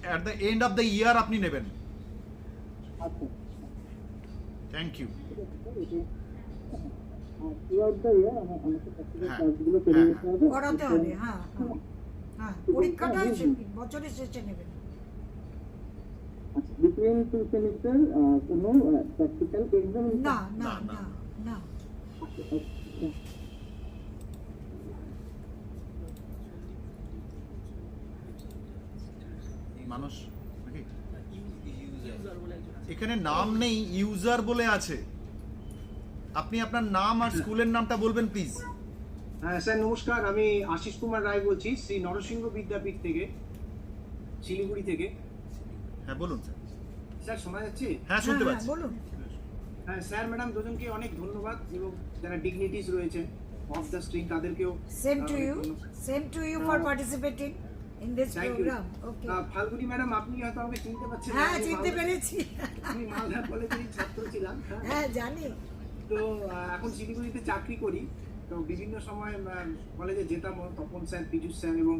B: at the end of the year আপনি নেবেন।
J: আচ্ছা,
B: thank you.
J: Throughout the year আমাকে প্র্যাকটিক্যাল
B: হ্যাঁ,
J: ক্লাসগুলো করে
B: হ্যাঁ,
J: নিতে হবে।
A: করাতে হবে, হ্যাঁ হ্যাঁ হ্যাঁ, পরীক্ষাটা বছরের শেষে নেবেন।
J: বিটুইন টু সেমিস্টার কোনো প্র্যাকটিক্যাল এক্সাম
A: না না না না।
B: মানুষ নাকি? এখানে নাম নেই, ইউজার বলে আছে। আপনি আপনার নাম আর স্কুলের নামটা বলবেন প্লিজ।
K: হ্যাঁ স্যার নমস্কার, আমি আশিস কুমার রায় বলছি শ্রী নরসিংহ বিদ্যাপীঠ থেকে, শিলিগুড়ি থেকে।
B: হ্যাঁ বলুন স্যার।
K: স্যার শোনা যাচ্ছে?
B: হ্যাঁ শুনতে
A: হ্যাঁ,
B: পাচ্ছি।
A: বলুন।
K: হ্যাঁ স্যার ম্যাডাম দুজনকে অনেক ধন্যবাদ এবং যারা ডিগনিটিস রয়েছেন অফ দ্য স্ট্রিং তাদেরকেও
A: সেম টু
K: অনেক
A: ইউ,
K: ধন্যবাদ।
A: Same to you for participating in this
K: Thank you.
A: Programme. Okay,
K: Falguni madam আপনি হয়তো আমাকে চিনতে পারছেন না,
A: হ্যাঁ
K: আমি
A: চিনতে
K: মালদা-
A: পেরেছি।
K: আমি মালদা কলেজের ছাত্র ছিলাম। হ্যাঁ।
A: হ্যাঁ জানি।
K: তো এখন শিলিগুড়িতে চাকরি করি। তো বিভিন্ন সময় কলেজে যেতাম, তপন স্যার, পীযুষ স্যার এবং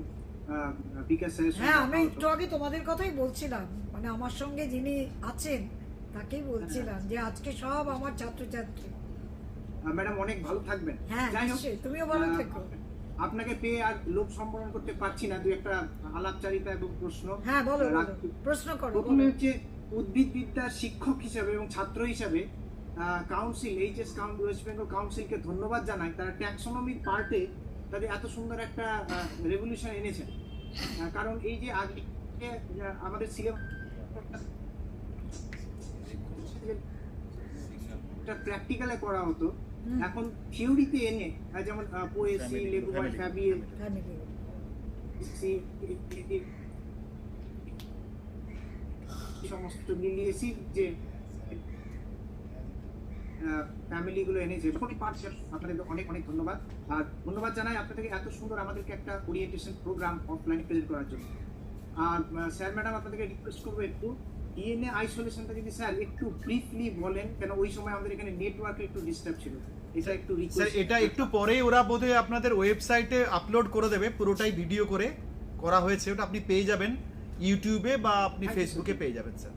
K: বিকাশ স্যার।
A: হ্যাঁ, আমি একটু আগে তোমাদের কথাই বলছিলাম, মানে আমার সঙ্গে যিনি আছেন তাকেই বলছিলাম যে আজকে সব আমার ছাত্রছাত্রী।
K: ম্যাডাম অনেক ভালো থাকবেন।
A: হ্যাঁ
K: যাই হোক,
A: নিশ্চয়ই, তুমিও ভালো থেকো।
K: আপনাকে পেয়ে আর লোক সম্বোধন করতে পারছি না, দুই একটা আলাপচারিতা এবং প্রশ্ন
A: হ্যাঁ বলো বলো,
K: রাখছি।
A: প্রশ্ন করো।
K: প্রথমে
A: বলো।
K: হচ্ছে উদ্ভিদবিদ্যার শিক্ষক হিসেবে এবং ছাত্র হিসেবে কাউন্সিল, এইচএস ওয়েস্ট বেঙ্গল কাউন্সিলকে ধন্যবাদ জানাই। তারা ট্যাক্সোনমির পার্টে তাদের এত সুন্দর একটা রেভলিউশন এনেছেন। কারণ এই যে আগে আমাদের সিলেবাস প্র্যাকটিক্যালে করা হতো, এখন থিওরিতে এনে যেমন পোয়েসি, লেগুবাই, ফ্যাবিয়েল,
A: Family.
K: সমস্ত মিলিয়েছি যে ফ্যামিলি গুলো এনেছে। আপনাদেরকে অনেক অনেক ধন্যবাদ। আর ধন্যবাদ জানাই আপনাদেরকে এত সুন্দর আমাদেরকে একটা ওরিয়েন্টেশন প্রোগ্রাম অফলাইনে প্রেজেন্ট করার জন্য। আর স্যার ম্যাডাম আপনাদেরকে রিকোয়েস্ট করবো একটু ডিএনএ আইসোলেশনটা যদি স্যার একটু ব্রিফলি বলেন, কেন ওই সময় আমাদের এখানে নেটওয়ার্কে একটু ডিস্টার্ব ছিল। এটা একটু
B: স্যার
K: রিকোয়েস্ট।
B: এটা একটু পরেই ওরা বোধহয় আপনাদের ওয়েবসাইটে আপলোড করে দেবে, পুরোটাই ভিডিও করে করা হয়েছে, ওটা আপনি পেয়ে যাবেন ইউটিউবে বা আপনি ফেসবুকে পেয়ে যাবেন স্যার।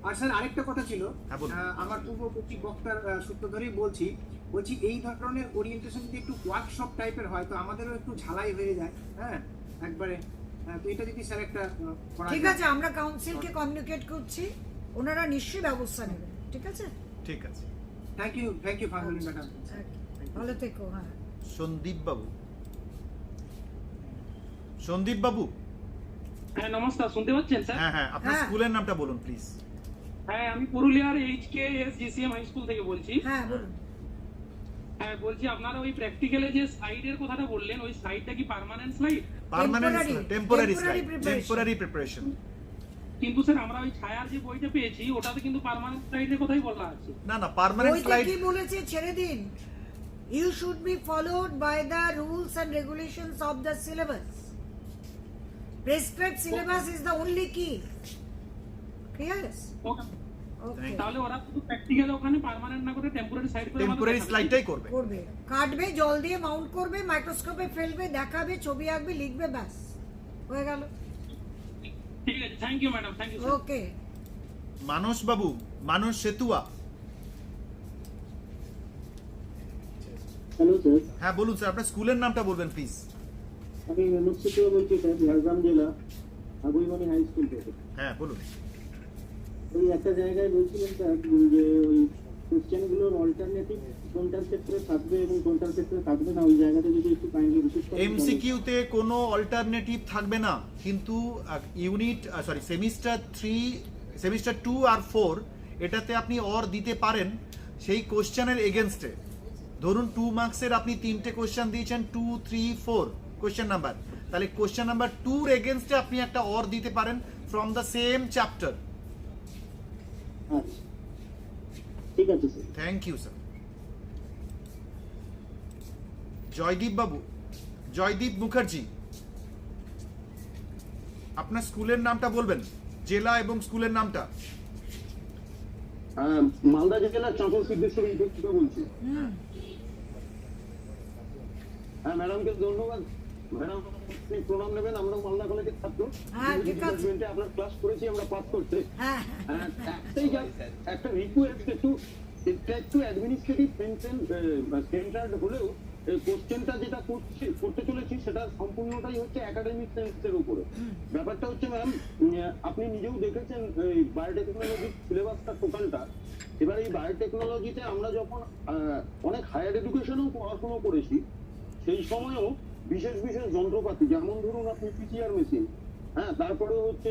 K: আর স্যার আরেকটা কথা ছিল,
B: হ্যাঁ, বলুন।
K: আমার পূর্ববর্তী বক্তার সূত্র ধরেই বলছি এই ধরনের ওরিয়েন্টেশন যদি একটু ওয়ার্কশপ টাইপের হয় তো আমাদেরও একটু ঝালাই হয়ে যায়। হ্যাঁ একবারে, তো এটা যদি স্যার একটা করা
A: ঠিক
K: যায়।
A: আছে, আমরা কাউন্সিলকে কমিউনিকেট করছি, ওনারা নিশ্চয়ই ব্যবস্থা নেবেন। ঠিক আছে,
B: ঠিক আছে।
K: Thank you Falguni madam.
A: ভালো থেকো। হ্যাঁ
B: সন্দীপ বাবু, সন্দীপ বাবু।
C: হ্যাঁ নমস্কার, শুনতে পাচ্ছেন স্যার?
B: হ্যাঁ হ্যাঁ, আপনার
A: হ্যাঁ।
B: স্কুলের নামটা বলুন প্লিজ।
C: হ্যাঁ আমি পুরুলিয়ার HKS GCM হাই স্কুল থেকে বলছি।
A: হ্যাঁ বলুন।
C: হ্যাঁ বলছি, আপনারা ওই প্র্যাকটিক্যালে যে স্লাইডের কথাটা বললেন, ওই স্লাইডটা কি permanent slide?
B: Temporary
A: preparation.
B: Temporary preparation.
C: কিন্তু স্যার আমরা ওই ছায়ার যে বইটা পেয়েছি ওটাতে কিন্তু পার্মানেন্ট স্লাইডের কথাই বলা আছে।
B: না না, পার্মানেন্ট
A: ওইটা
B: স্লাইড
A: কি বলেছে ছেড়ে দিন। You should be followed by the rules and regulations of the syllabus. Prescribed syllabus is the only key. Clear? Okay.
C: তাহলে ওরা শুধু প্র্যাকটিক্যাল ওখানে পার্মানেন্ট না করে টেম্পোরারি সাইড করে
B: টেম্পোরারি স্লাইডটাই করবে।
A: করবে, কাটবে, জল দিয়ে মাউন্ট করবে, মাইক্রোস্কোপে ফেলবে, দেখাবে, ছবি আঁকবে, লিখবে, ব্যাস হয়ে গেল।
C: ঠিক আছে, thank you madam, thank you sir.
A: Okay,
B: Manas babu, Manas সেতুয়া।
J: Hello sir,
B: হ্যাঁ বলুন স্যার, আপনার স্কুলের নামটা বলবেন প্লিজ।
J: আমি মেমস থেকে বলছি স্যার, ঝাড়গ্রাম জেলা।
E: আগুইমনি হাই স্কুল থেকে।
B: হ্যাঁ বলুন।
E: ওই একটা জায়গায় বলছিলেন স্যার যে ওই কোশ্চেনগুলোর অল্টারনেটিভ কোনটার ক্ষেত্রে থাকবে এবং কোনটার ক্ষেত্রে থাকবে না, ওই জায়গাটা যদি একটু কাইন্ডলি বিশেষ করে
B: এমসিকিউতে কোনো অল্টারনেটিভ থাকবে না, কিন্তু সেমিস্টার 2 আর 4 এটাতে আপনি অর দিতে পারেন সেই কোশ্চেনের এগেনস্টে। ধরুন 2 মার্কসের আপনি 3টে কোশ্চেন দিয়েছেন, 2, 3, 4 কোশ্চেন নাম্বার, তাহলে কোশ্চেন নাম্বার 2 এর এগেনস্টে আপনি একটা অর দিতে পারেন ফ্রম দ্য সেম চ্যাপ্টার।
E: আচ্ছা ঠিক আছে sir.
B: Thank you sir. Joydeep babu, Joydeep Mukherjee, আপনার স্কুলের নামটা বলবেন, জেলা এবং স্কুলের নামটা।
E: মালদা জেলার চাঁচল সিদ্ধেশ্বর ইউনিভার্সিটি থেকে বলছি। হ্যাঁ ম্যাডামকে ধন্যবাদ। ম্যাডাম আপনি প্রণাম নেবেন, আমরা মালদা কলেজের ছাত্র, ডিপার্টমেন্টে আপনার ক্লাস করেছি আমরা পাস করতে। একটাই একটা রিকোয়েস্ট, একটু অ্যাডমিনিস্ট্রেটিভ সেন্টার হলেও কোশ্চেনটা যেটা করতে চলেছি সেটা সম্পূর্ণটাই হচ্ছে একাডেমিক সেন্সের উপরে। ব্যাপারটা হচ্ছে ম্যাম, আপনি নিজেও দেখেছেন এই বায়োটেকনোলজির সিলেবাসটা টোটালটা। এবার এই বায়োটেকনোলজিতে আমরা যখন অনেক হায়ার এডুকেশনেও পড়াশোনা করেছি, সেই সময়ও বিশেষ বিশেষ যন্ত্রপাতি, যেমন ধরুন আপনি পিসিআর মেশিন, হ্যাঁ, তারপরে হচ্ছে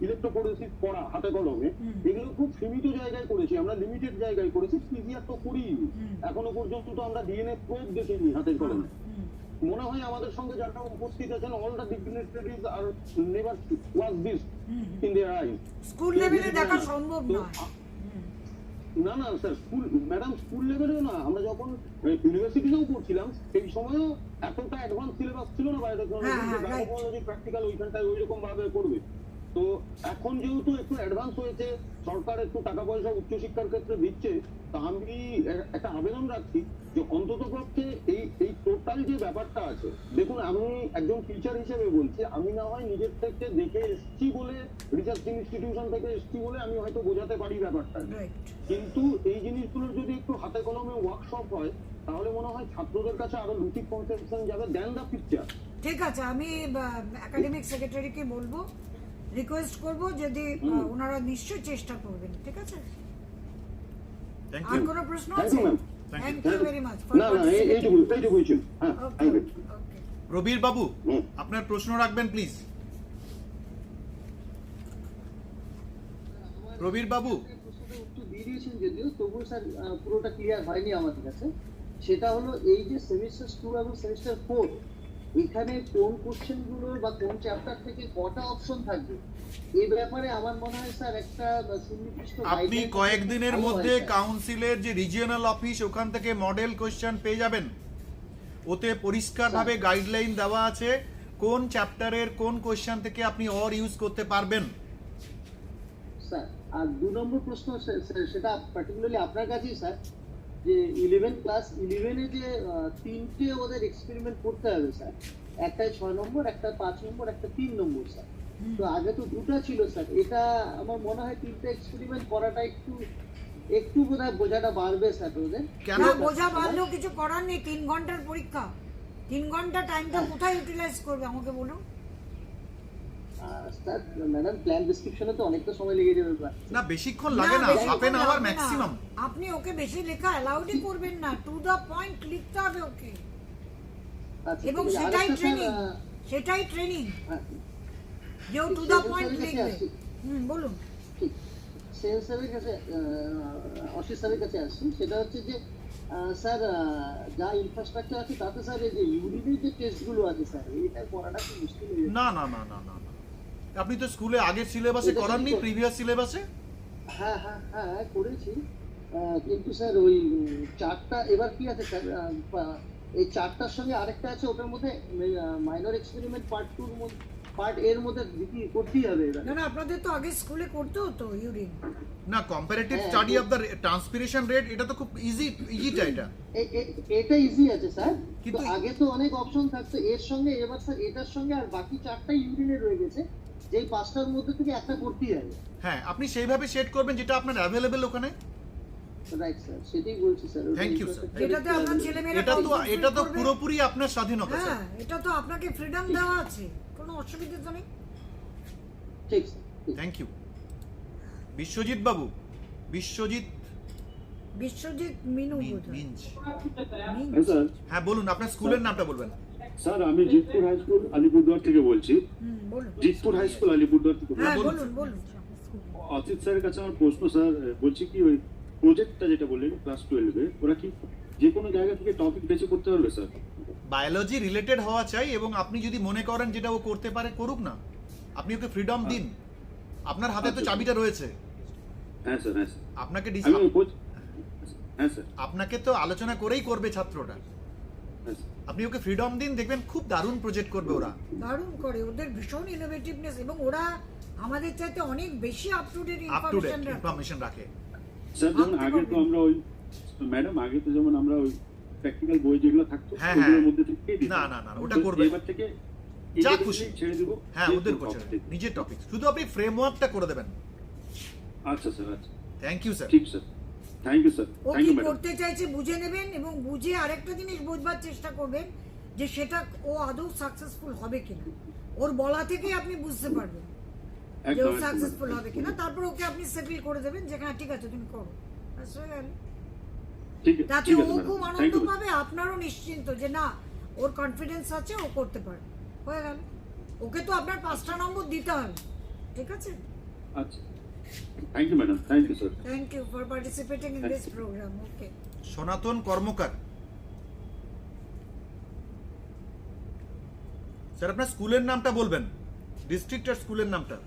E: ইলেকট্রোফোরেসিস পড়া হাতে কলমে, এগুলো খুব সীমিত জায়গায় করেছি আমরা, লিমিটেড জায়গায় করেছি। পিসিআর তো করিনি এখনো পর্যন্ত, তো আমরা ডিএনএ প্রোব দেখিনি হাতের কলমে। মনে হয় আমাদের সঙ্গে যারা উপস্থিত আছেন, অল দ্য ডিগনিটারিজ আর never was this in their eyes.
A: School লেভেলে দেখা সম্ভব নয়।
E: না না স্যার, ম্যাডাম স্কুল লেভেলেও না, আমরা যখন ইউনিভার্সিটিতেও পড়ছিলাম সেই সময়ও এতটা অ্যাডভান্স সিলেবাস ছিল না বায়োটেকনোলজি প্র্যাকটিক্যাল ওইখানটায় ওই রকম ভাবে করবে। তো এখন যেহেতু একটু অ্যাডভান্স হয়েছে, সরকার একটু টাকা পয়সা উচ্চশিক্ষার ক্ষেত্রে দিচ্ছে, তা আমি একটা আবেদন রাখছি যে অন্তত পক্ষে এই টোটাল যে ব্যাপারটা আছে, দেখুন আমি একজন টিচার হিসেবে বলছি, আমি না হয় নিজের থেকে দেখে এসছি বলে, রিসার্চ ইনস্টিটিউশন থেকে এসছি বলে আমি হয়তো বোঝাতে পারি ব্যাপারটা, কিন্তু এই জিনিসগুলোর যদি একটু হাতে কলমে ওয়ার্কশপ হয় তাহলে মনে হয় ছাত্রদের কাছে আরো লুচিক কনসেপশন যাবে দেন দ্য পিকচার।
A: ঠিক আছে, আমি একাডেমিক সেক্রেটারিকে বলবো, রিকোয়েস্ট করব, যদি ওনারা নিশ্চয়ই চেষ্টা করবেন। ঠিক আছে, আর কোনো প্রশ্ন আছে? Thank you very much.
E: না না এইটুকুই ছিল। হ্যাঁ, থ্যাংক ইউ।
B: প্রবীর বাবু, আপনার প্রশ্ন রাখবেন প্লিজ। প্রবীর বাবু,
L: একটু দিয়ে দিয়েছেন যদিও, তবুও স্যার পুরোটা ক্লিয়ার হয়নি আমাদের কাছে। সেটা হলো এই যে সেমিস্টার 2 এবং সেমিস্টার 4, এখানে কোন কোশ্চেন গুলো বা কোন চ্যাপ্টার থেকে কটা অপশন থাকবে, এই ব্যাপারে আমার মনে হয় স্যার একটা সুনির্দিষ্ট
B: আপনি কয়েকদিনের মধ্যে কাউন্সিলের যে রিজিওনাল অফিস, ওখান থেকে মডেল কোশ্চেন পেয়ে যাবেন। ওতে পরিষ্কারভাবে গাইডলাইন দেওয়া আছে কোন চ্যাপ্টারের কোন কোশ্চেন থেকে আপনি অর ইউজ করতে পারবেন।
L: স্যার আর 2 নম্বর প্রশ্ন সেটা পার্টিকুলারলি আপনার কাছেই স্যার, যে 11 ক্লাস 11-এ যে 3টে ওদের এক্সপেরিমেন্ট করতে হবে স্যার, একটাই 6 নম্বর, একটা 5 নম্বর, একটা 3 নম্বর স্যার। তো আগে তো 2টা ছিল স্যার, এটা আমার মনে হয় 3টে এক্সপেরিমেন্ট করাটা একটু বোধহয় বোঝাটা বাড়বে স্যার ওদের।
A: কেন বোঝা বাড়লেও কিছু করার নেই, 3 ঘন্টার পরীক্ষা, 3 ঘন্টা টাইমটা কোথায় ইউটিলাইজ করবে আমাকে বলুন।
L: স্যার ম্যাডাম প্ল্যান ডেসক্রিপশনে তো অনেকটা সময় লেগে যাবে
B: না, বেশিক্ষণ লাগে না, হাফ এন আওয়ার ম্যাক্সিমাম।
A: আপনি ওকে বেশি লেখা অ্যালাউডই করবেন না, টু দ্য পয়েন্ট লিখতে হবে ওকে, এবং সেটাই ট্রেনিং যে টু দ্য পয়েন্ট লিখবে। বলুন।
L: ঠিক, সেন্স স্যারের কাছে, অশিস স্যারের কাছে আসছি। সেটা হচ্ছে যে স্যার যা ইনফ্রাস্ট্রাকচার আছে তাতে স্যার এই যে ইউরিনের যে টেস্টগুলো আছে স্যার, এটা করাটা কি মুশকিল হয়ে যাবে?
B: না না না না না, আপনি তো স্কুলে আগের সিলেবাসে করাননি, প্রিভিয়াস সিলেবাসে?
L: হ্যাঁ হ্যাঁ হ্যাঁ করেছি, কিন্তু স্যার ওই 4টা এবার কি আছে স্যার, এই 4টার সঙ্গে আরেকটা আছে, ওটার মধ্যে মাইনর এক্সপেরিমেন্ট পার্ট 2 পার্ট এর মধ্যে করতেই হবে।
A: না না, আপনাদের তো আগে স্কুলে করতে হতো ইউরিন।
B: না, comparative study of the transpiration rate, এটা তো খুব ইজিটা,
L: এটা ইজি আছে স্যার, কিন্তু আগে তো অনেক অপশন থাকতো এর সঙ্গে, এবার স্যার এটার সঙ্গে আর বাকি 4টা ইউরিনে রয়ে গেছে, যেই 5টার মধ্যে থেকে একটা করতেই হবে।
B: হ্যাঁ, আপনি সেইভাবে সেট করবেন যেটা আপনার অ্যাভেলেবল ওখানে।
L: রাইট স্যার, সেটাই বলছি স্যার।
B: Thank you sir.
A: এটাতে আপনার ছেলেমেয়েরা
B: এটা তো পুরোপুরি আপনার স্বাধীনতা স্যার।
A: হ্যাঁ, এটা তো আপনাকে ফ্রিডম দেওয়া আছে, কোনো অসুবিধা তো নেই।
L: ঠিক
B: থ্যাংক ইউ। বিশ্বজিৎ বাবু, বিশ্বজিৎ
A: বিশ্বজিৎ মিনু বোধহয়।
B: মিঞ্জ।
A: মিঞ্জ।
M: স্যার
B: হ্যাঁ বলুন, আপনার স্কুলের নামটা বলবেন।
M: স্যার আমি জিতপুর হাই স্কুল আলিপুরদুয়ার থেকে বলছি।
A: বলুন।
M: জিতপুর হাই স্কুল আলিপুরদুয়ার থেকে
A: হ্যাঁ
M: বলছি।
A: বলুন বলুন।
M: অচিত স্যারের কাছে আমার প্রশ্ন স্যার, বলছি কি ওই প্রজেক্টটা যেটা বললেন ক্লাস 12-এ, ওরা কি যে কোনো জায়গা থেকে টপিক বেছে করতে পারবে স্যার?
B: বায়োলজি রিলেটেড হওয়া চাই, এবং আপনি যদি মনে করেন যেটা ও করতে পারে করুক না, আপনি ওকে ফ্রিডম দিন। আপনার হাতে তো চাবিটা রয়েছে।
M: হ্যাঁ স্যার, হ্যাঁ স্যার।
B: আপনাকে
M: হ্যাঁ স্যার,
B: আপনাকে তো আলোচনা করেই করবে ছাত্রটা।
M: হ্যাঁ স্যার।
B: আপনি ওকে ফ্রিডম দিন, দেখবেন খুব দারুণ প্রজেক্ট করবে ওরা।
A: দারুণ করে, ওদের ভীষণ ইনোভেটিভনেস, এবং ওরা আমাদের চাইতে অনেক বেশি up to date
B: up to date information রাখে।
M: স্যার যেমন আগে তো আমরা ওই ম্যাডাম আগে তো যেমন আমরা ওই প্র্যাকটিক্যাল বই যেগুলো থাকতো
B: হ্যাঁ,
M: ওগুলোর মধ্যে থেকে
B: না না না, ওটা করবে
M: এবার থেকে
B: যা খুশি
M: ছেড়ে দেবো।
B: হ্যাঁ, ওদের কোচে নিজের টপিক, শুধু আপনি ফ্রেমওয়ার্কটা করে দেবেন।
M: আচ্ছা স্যার, আচ্ছা
B: থ্যাংক ইউ স্যার।
M: ঠিক স্যার, থ্যাংক ইউ স্যার,
A: ও
M: থ্যাংক
A: কি
M: ইউ ম্যাডাম।
A: করতে চাইছে বুঝে নেবেন, এবং বুঝে আরেকটা জিনিস বুঝবার চেষ্টা করবেন যে সেটা ও আদৌ সাকসেসফুল হবে কিনা। ওর বলা থেকেই আপনি বুঝতে পারবেন যে ও সাকসেসফুল হবে কিনা। তারপর ওকে আপনি সেটেল করে দেবেন যে হ্যাঁ ঠিক আছে তুমি করো, ব্যাস হয়ে গেল। তাতে ও খুব আনন্দ পাবে, আপনারও নিশ্চিন্ত যে না ওর কনফিডেন্স আছে, ও করতে পারে, হয়ে গেল। ওকে তো আপনার 5টা নম্বর দিতে হবে, ঠিক আছে?
M: আচ্ছা, thank you madam, thank you sir.
A: Thank you for participating in this programme. Okay,
B: Sanatan Karmakar sir, আপনার স্কুলের নামটা বলবেন, ডিস্ট্রিক্ট আর স্কুলের নামটা।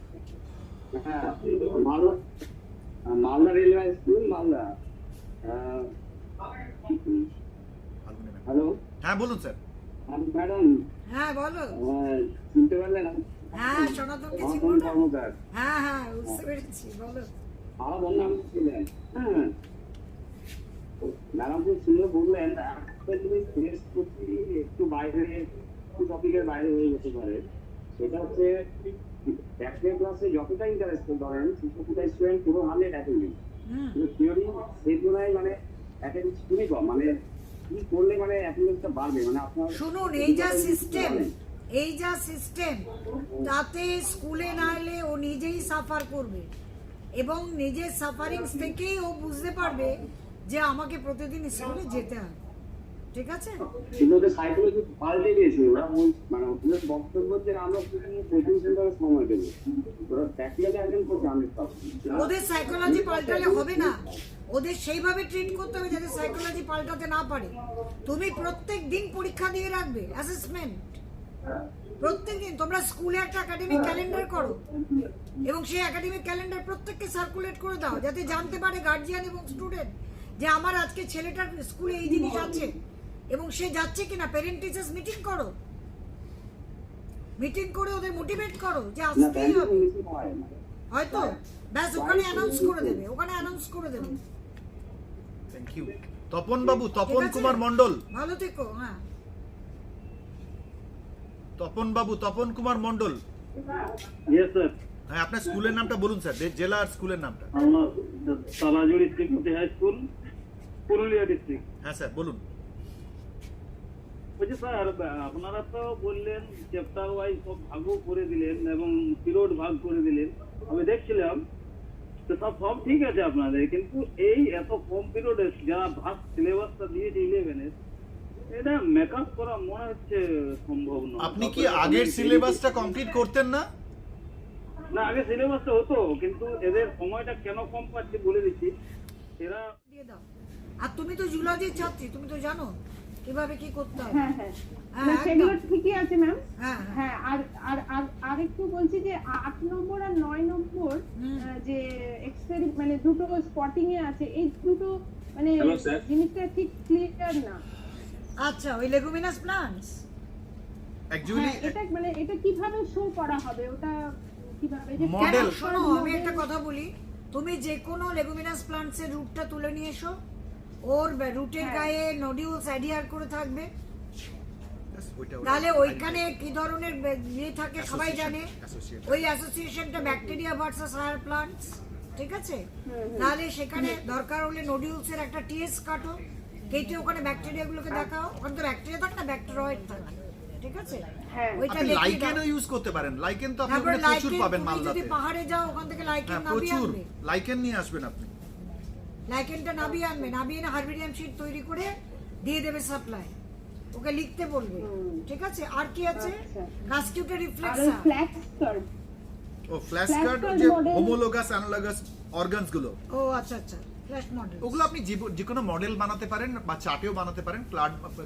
C: হ্যাঁ, Malda railway school, Malda. Hello,
B: হ্যাঁ বলুন স্যার।
C: ম্যাডাম।
A: হ্যাঁ বলো।
C: চিনতে পারলেন?
A: হ্যাঁ সনাতনকে চিনবো না? হ্যাঁ হ্যাঁ বুঝতে পেরেছি, বলো।
C: আমার বন্ধু আমি ছিলেন। হ্যাঁ ম্যাডাম খুব সুন্দর বললেন, একটু বাইরে, একটু টপিকের বাইরে হয়ে যেতে পারে। সেটা হচ্ছে প্র্যাকটিক্যাল ক্লাসে যতটা ইন্টারেস্ট ধরেন শিক্ষকতা স্টুডেন্ট পুরো 100 অ্যাটেন্ডেন্স, থিওরি সেই তুলনায় মানে অ্যাটেন্ডেন্স খুবই কম। মানে কি করলে মানে অ্যাটেন্ডেন্সটা বাড়বে? মানে আপনার
A: শুনুন, এই যা সিস্টেম তাতে স্কুলে না এলে ও নিজেই সাফার করবে, এবং নিজের সাফারিংস থেকেই ও বুঝতে পারবে যে আমাকে প্রতিদিন স্কুলে যেতে হবে, ঠিক আছে?
C: কিন্তু ওদের সাইকোলজি পাল্টে দিয়েছে। ওরা মানে ওদের বক্তব্য যে আমরা কোচিং সেন্টারে সময় দেবো, ওরা প্র্যাকটিক্যালি অ্যাটেন্ড করতে 100%।
A: ওদের সাইকোলজি পাল্টালে হবে না, ওদের সেইভাবে ট্রেন করতে হবে যাতে সাইকোলজি পাল্টাতে না পারে। তুমি প্রত্যেক দিন পরীক্ষা দিয়ে রাখবে, অ্যাসেসমেন্ট প্রত্যেক দিন। তোমরা স্কুলে একটা একাডেমিক ক্যালেন্ডার করো, এবং সেই একাডেমিক ক্যালেন্ডার প্রত্যেককে সার্কুলেট করে দাও, যাতে জানতে পারে গার্জিয়ান এবং স্টুডেন্ট যে আমার আজকে ছেলেটার স্কুলে এই জিনিস আছে এবং সে যাচ্ছে কিনা। প্যারেন্ট টিচার্স মিটিং করো, মিটিং করে ওদের মোটিভেট করো যে আসতেই হবে, হয়তো ব্যাস ওখানে অ্যানাউন্স করে দেবে, ওখানে অ্যানাউন্স করে দেবে।
B: Thank you. তপন বাবু, তপন কুমার মণ্ডল।
A: ভালো থেকো। হ্যাঁ
B: তপন বাবু, তপন কুমার মণ্ডল।
M: Yes sir.
B: হ্যাঁ, আপনার স্কুলের নামটা বলুন স্যার, জেলা আর স্কুলের নামটা।
M: আমার Talajuri Srimati high school, Purulia district.
B: হ্যাঁ স্যার বলুন।
M: বলছি স্যার, আপনারা তো বললেন চ্যাপ্টার ওয়াইজ সব ভাগও করে দিলেন এবং পিরিয়ড ভাগ করে দিলেন, আমি দেখছিলাম তো সব ঠিক আছে আপনাদের, কিন্তু এই এত কম পিরিয়ডে যারা ভাগ সিলেবাসটা দিয়েছে 11-এর, এটা মেকআপ করা মনে হচ্ছে সম্ভব না।
B: আপনি কি আগের সিলেবাসটা কমপ্লিট করতেন না?
M: না, আগে সিলেবাসটা হতো, কিন্তু এদের সময়টা কেন কম পাচ্ছে বলে দিচ্ছি। এরা
A: দিয়ে দাও। আর তুমি তো জুলজির ছাত্রী, তুমি তো জানো কিভাবে কি করতে হবে।
H: হ্যাঁ হ্যাঁ, সেগুলো ঠিকই আছে ম্যাম।
A: হ্যাঁ
H: হ্যাঁ, আর আর আর একটু বলছি যে 8 নম্বর আর 9 নম্বর যে এক্সপেরিমেন্ট মানে দুটো স্পটিং এ আছে, এই দুটো মানে জিনিসটা ঠিক ক্লিয়ার না।
A: আচ্ছা, ওই লেগুমিনাস প্লান্টস
B: অ্যাকচুয়ালি
H: এটা মানে এটা কিভাবে শো করা হবে, ওটা কিভাবে যে
B: মডেল।
A: শোনো, আমি একটা কথা বলি, তুমি যে কোনো লেগুমিনাস প্লান্টসের রুটটা তুলে নিয়ে এসো, ওর রুটের গায়ে নোডিউলস অ্যাডিয়ার করে থাকবে, তাহলে ওইখানে কি ধরনের ইয়ে থাকে সবাই জানে। ওই অ্যাসোসিয়েশনটা ব্যাকটেরিয়া ভার্সাস হায়ার প্লান্টস, ঠিক আছে? তাহলে সেখানে দরকার হলে নোডিউলসের একটা টিএস কাটো, কেটে ওখানে ব্যাকটেরিয়াগুলোকে দেখাও। ওখানে তো ব্যাকটেরিয়া থাকে না, ব্যাকটেরয়েড থাকে, ঠিক আছে?
H: হ্যাঁ।
A: ওইটা
B: আপনি
A: দেখিয়ে দাও।
B: লাইকেনও ইউজ করতে পারেন, লাইকেন তো আপনি
A: তারপর
B: ওখানে প্রচুর
A: লাইকেন,
B: পাবেন
A: তুমি
B: মালদাতে।
A: যদি পাহাড়ে যাও ওখান থেকে লাইকেন
B: হ্যাঁ
A: নামিয়ে
B: প্রচুর
A: আনবে,
B: লাইকেন নিয়ে আসবেন আপনি।
A: লাইকেনটা নামিয়ে আনবে, নামিয়ে এনে হারবেরিয়াম শিট তৈরি করে দিয়ে দেবে সাপ্লাই, ওকে লিখতে বলবে, ঠিক আছে? আর কি আছে?
H: আচ্ছা।
A: কাস্কিউটা
H: আর ওই
A: রিফ্লেক্সার,
H: ফ্ল্যাক্স কার্ড,
B: ও ফ্ল্যাশ
H: Flash
B: কার্ড,
H: card
B: যে
H: model।
B: হোমোলোগাস অ্যানালগাস অর্গানস গুলো,
A: ও আচ্ছা আচ্ছা, ফ্ল্যাশ মডেল,
B: ওগুলো আপনি যে কোনো মডেল বানাতে পারেন বা চার্টেও বানাতে পারেন,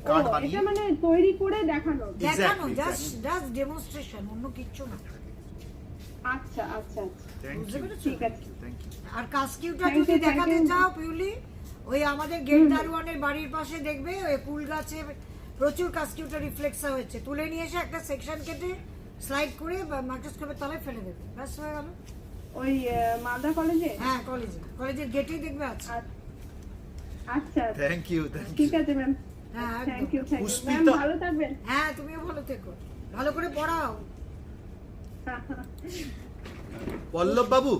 B: কার্ড
H: ও
B: বানিয়ে।
H: এটা মানে তৈরি করে দেখানো।
A: দেখানো,
B: Exactly,
A: জাস্ট ডেমনস্ট্রেশন, অন্য কিচ্ছু না।
H: আচ্ছা আচ্ছা আচ্ছা,
B: থ্যাংক
A: বুঝতে
B: ইউ,
A: পেরেছো?
H: ঠিক আছে।
B: Thank you.
A: আর কাস্কিউটা
H: Thank you,
A: যদি
H: thank
A: দেখাতে
H: you.
A: চাও পিউলি, ওই আমাদের গেট দারোয়ানের বাড়ির পাশে দেখবে ওই কুল গাছে প্রচুর কাস্কিউটা রিফ্লেক্সার হয়েছে, তুলে নিয়ে এসে একটা সেকশন কেটে স্লাইড করে মাইক্রোস্কোপের তলায় ফেলে দেবে, ব্যাস হয়ে গেল।
H: ওই মালদা কলেজে?
A: হ্যাঁ কলেজের গেটেই দেখবে আছে।
H: আচ্ছা
B: থ্যাংক ইউ, থ্যাংক
H: ঠিক
B: ইউ।
H: আছে ম্যাম,
A: হ্যাঁ
H: থ্যাংক
A: একদম।
H: ইউ ম্যাম,
B: পুষ্পিতা-
H: ভালো থাকবেন।
A: হ্যাঁ তুমিও ভালো থেকো, ভালো করে পড়াও।
B: পল্লব বাবু,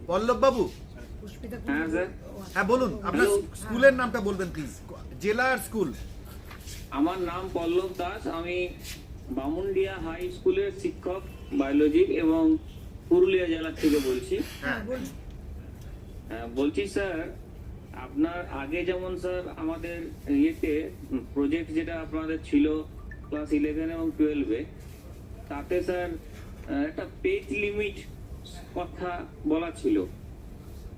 B: পল্লব বাবু,
A: পুষ্পিতা
E: হ্যাঁ স্যার।
B: হ্যাঁ বলুন, আপনার স্কুলের নামটা বলবেন প্লিজ, জেলা আর স্কুল।
E: আমার নাম পল্লব দাস, আমি বামুনডিয়া হাই স্কুলের শিক্ষক বায়োলজি এবং পুরুলিয়া জেলা থেকে বলছি।
A: হ্যাঁ বলুন।
E: বলছি স্যার, আপনার আগে যেমন স্যার আমাদের ইয়েতে প্রজেক্ট যেটা আপনাদের ছিল ক্লাস 11 এবং 12-এ, তাতে স্যার একটা পেজ লিমিট কথা বলা ছিল।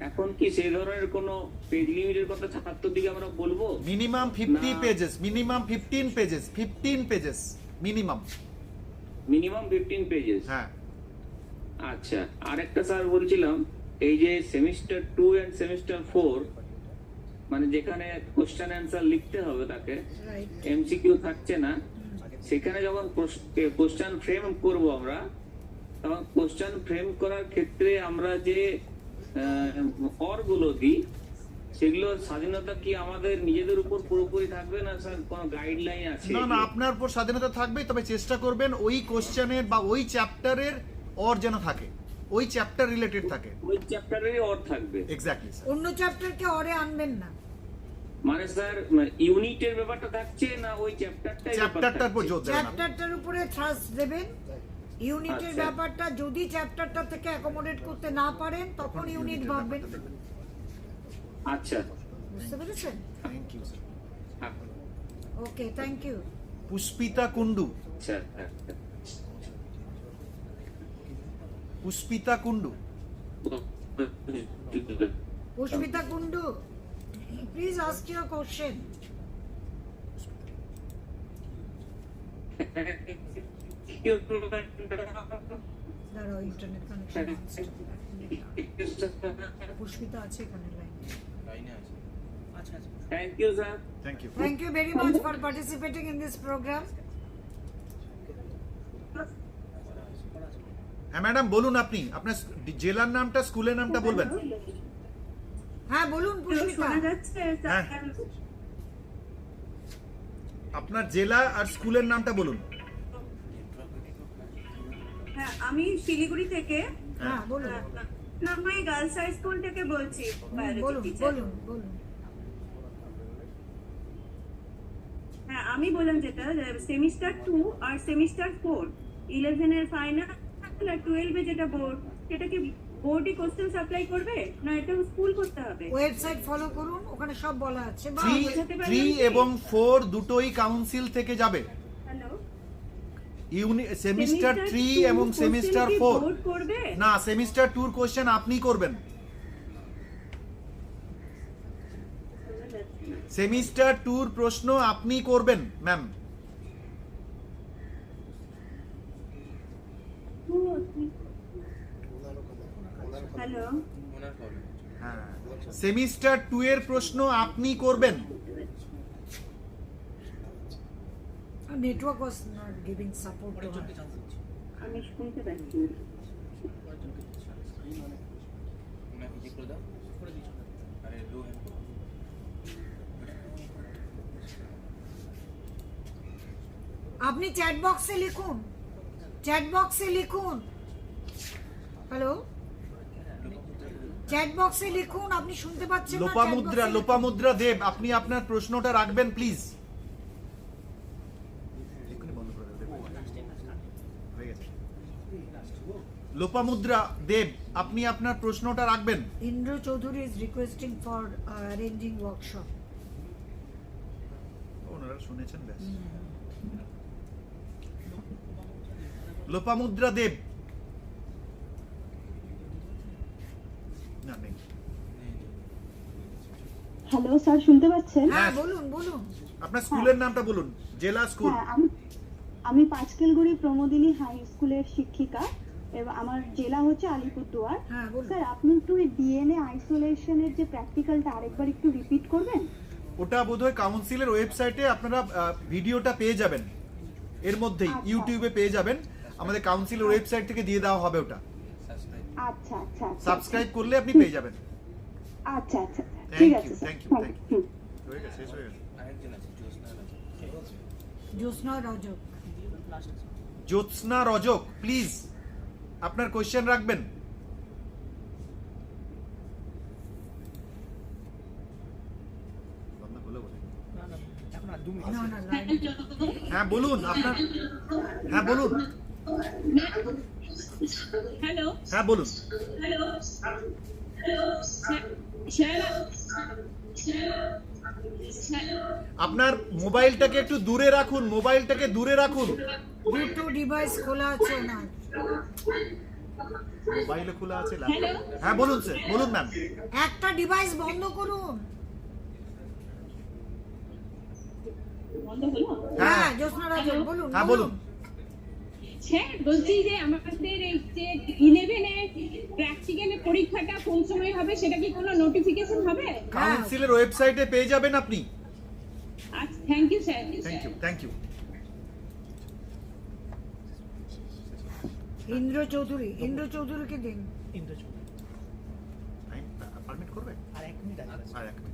E: এখন কি সেই ধরনের কোনো পেজ লিমিটের কথা ছাত্রদিকে আমরা বলবো?
B: মিনিমাম 50
E: না।
B: Pages, minimum 15 pages, 15 pages minimum.
E: Minimum 15 pages.
B: হ্যাঁ
E: আচ্ছা, আরেকটা স্যার বলছিলাম, এই যে সেমিস্টার 2 এন্ড সেমিস্টার 4, মানে যেখানে কোশ্চেন অ্যান্সার লিখতে হবে তাকে,
A: রাইট।
E: এমসিকিউ থাকছে না, সেখানে যখন কোশ্চেন ফ্রেম করব আমরা, তখন কোশ্চেন ফ্রেম করার ক্ষেত্রে আমরা যে অরগুলো দিই, সেগুলোর স্বাধীনতা কি আমাদের নিজেদের উপর পুরোপুরি থাকবে না স্যার? কোনো গাইডলাইন আছে?
B: না না, আপনার উপর স্বাধীনতা থাকবে, তবে চেষ্টা করবেন ওই কোশ্চেনের বা ওই চ্যাপ্টারের অর যেন থাকে, ওই চ্যাপ্টার রিলেটেড থাকে।
E: ওই চ্যাপ্টারেরই অর থাকবে।
B: Exactly sir.
A: অন্য চ্যাপ্টারকে অরে আনবেন না।
E: মানে স্যার ইউনিটের ব্যাপারটা থাকছে না, ওই চ্যাপ্টারটাই
B: চ্যাপ্টারটার উপর জোর দেবেন আপনি।
A: চ্যাপ্টারটার উপরে থ্রাস্ট দেবেন। ইউনিটের
E: আচ্ছা।
A: ব্যাপারটা যদি চ্যাপ্টারটা থেকে অ্যাকোমোডেট করতে না পারেন তখন ইউনিট ভাববেন,
E: আচ্ছা,
A: বুঝতে পেরেছেন?
B: Thank you sir.
E: হ্যাঁ,
A: okay, thank you.
B: Pushpita Kundu,
E: আচ্ছা,
B: Pushpita Kundu.
A: Pushpita Kundu, please ask your question. দাঁড়াও, ইন্টারনেট কানেকশন। পুষ্পিতা আছে এখানে লাইনে।
E: Thank you sir.
B: Thank you.
A: Thank you very much for participating in this program.
B: হ্যাঁ ম্যাডাম বলুন, আপনি আপনার জেলার নামটা, স্কুলের নামটা বলবেন।
A: হ্যাঁ বলুন পুষ্পিতা।
B: হ্যাঁ, আপনার জেলা আর স্কুলের নামটা বলুন।
N: হ্যাঁ, আমি শিলিগুড়ি থেকে
A: হ্যাঁ বলুন
N: নামাই গার্লস হাই স্কুল থেকে বলছি, biology
A: বলুন
N: teacher।
A: বলুন বলুন।
N: হ্যাঁ, আমি বললাম যেটা সেমিস্টার 2 আর সেমিস্টার 4, 11 এর ফাইনাল আর 12 এ যেটা বোর্ড, সেটা কি বোর্ডই কোশ্চেন সাপ্লাই করবে না এটা স্কুল করতে হবে?
A: ওয়েবসাইট ফলো করুন, ওখানে সব বলা আছে। বা
B: 3 এবং 4 দুটোই কাউন্সিল থেকে যাবে।
N: হ্যালো,
B: সেমিস্টার 3 এবং সেমিস্টার 4
N: বোর্ড করবে?
B: না, সেমিস্টার 2 কোশ্চেন আপনি করবেন। সেমিস্টার 2 প্রশ্ন আপনি করবেন ম্যাম।
N: হ্যালো,
B: হ্যাঁ, সেমিস্টার 2 এর প্রশ্ন আপনি করবেন।
A: Network was not giving support to her.
N: আমি শুনতে পাচ্ছি না।
A: আপনি চ্যাট বক্সে লিখুন, চ্যাট বক্সে লিখুন। হ্যালো, চ্যাট বক্সে লিখুন। আপনি শুনতে পাচ্ছেন না?
B: লোপামুদ্রা দেব, আপনি আপনার প্রশ্নটা রাখবেন প্লিজ। হয়ে গেছে। লোপামুদ্রা দেব, আপনি আপনার প্রশ্নটা রাখবেন।
A: Indra Chaudhary is requesting for arranging workshop.
B: ওনারা শুনেছেন ব্যাস। লোপামুদ্রা দেব, না নেই।
O: হ্যালো স্যার, শুনতে পাচ্ছেন?
A: হ্যাঁ বলুন বলুন।
B: আপনার স্কুলের নামটা বলুন, জেলা স্কুল।
O: হ্যাঁ, আমি পাঁচকেলগুড়ি প্রমোদিনী হাই স্কুলের শিক্ষিকা এবং আমার জেলা হচ্ছে আলিপুরদুয়ার।
A: হ্যাঁ বলুন।
O: স্যার আপনি একটু ডিএনএ আইসোলেশনের যে প্র্যাকটিক্যালটা আরেকবার একটু রিপিট করবেন?
B: ওটা বোধহয় কাউন্সিলের ওয়েবসাইটে আপনারা ভিডিওটা পেয়ে যাবেন, এর মধ্যেই ইউটিউবে পেয়ে যাবেন। আমাদের কাউন্সিলের ওয়েবসাইট থেকে দিয়ে দেওয়া হবে ওটা।
O: আচ্ছা আচ্ছা
B: সাবস্ক্রাইব করলে আপনি পেয়ে যাবেন।
O: আচ্ছা আচ্ছা ঠিক আছে স্যার।
B: থ্যাংক ইউ হয়ে গেছে, শেষ হয়ে গেছে।
A: জ্যোৎস্না রজক।
B: জ্যোৎস্না রজক, প্লিজ আপনার কোশ্চেন রাখবেন। হ্যাঁ বলুন আপনার, হ্যাঁ বলুন।
N: হ্যালো
B: হ্যাঁ বলুন।
N: হ্যালো স্যার,
B: আপনার মোবাইলটাকে একটু দূরে রাখুন, মোবাইলটাকে দূরে রাখুন।
A: দুটো ডিভাইস খোলা আছে না?
B: মোবাইলে খোলা আছে। হ্যাঁ বলুন স্যার, বলুন ম্যাম।
A: একটা ডিভাইস বন্ধ করুন। হ্যাঁ জ্যোৎস্না রজক বলুন।
B: হ্যাঁ বলুন।
N: স্যার বলছি যে আমাদের এই যে 11 এর প্র্যাকটিক্যালের পরীক্ষাটা কোন সময় হবে সেটা কি কোনো নোটিফিকেশন হবে?
B: কাউন্সিলের ওয়েবসাইটে পেয়ে যাবেন আপনি।
N: আচ্ছা thank you sir.
B: Thank you.
A: Indra Chowdhury, Indra চৌধুরীকে দিন।
B: পারমিট করবে? আর 1 মিনিট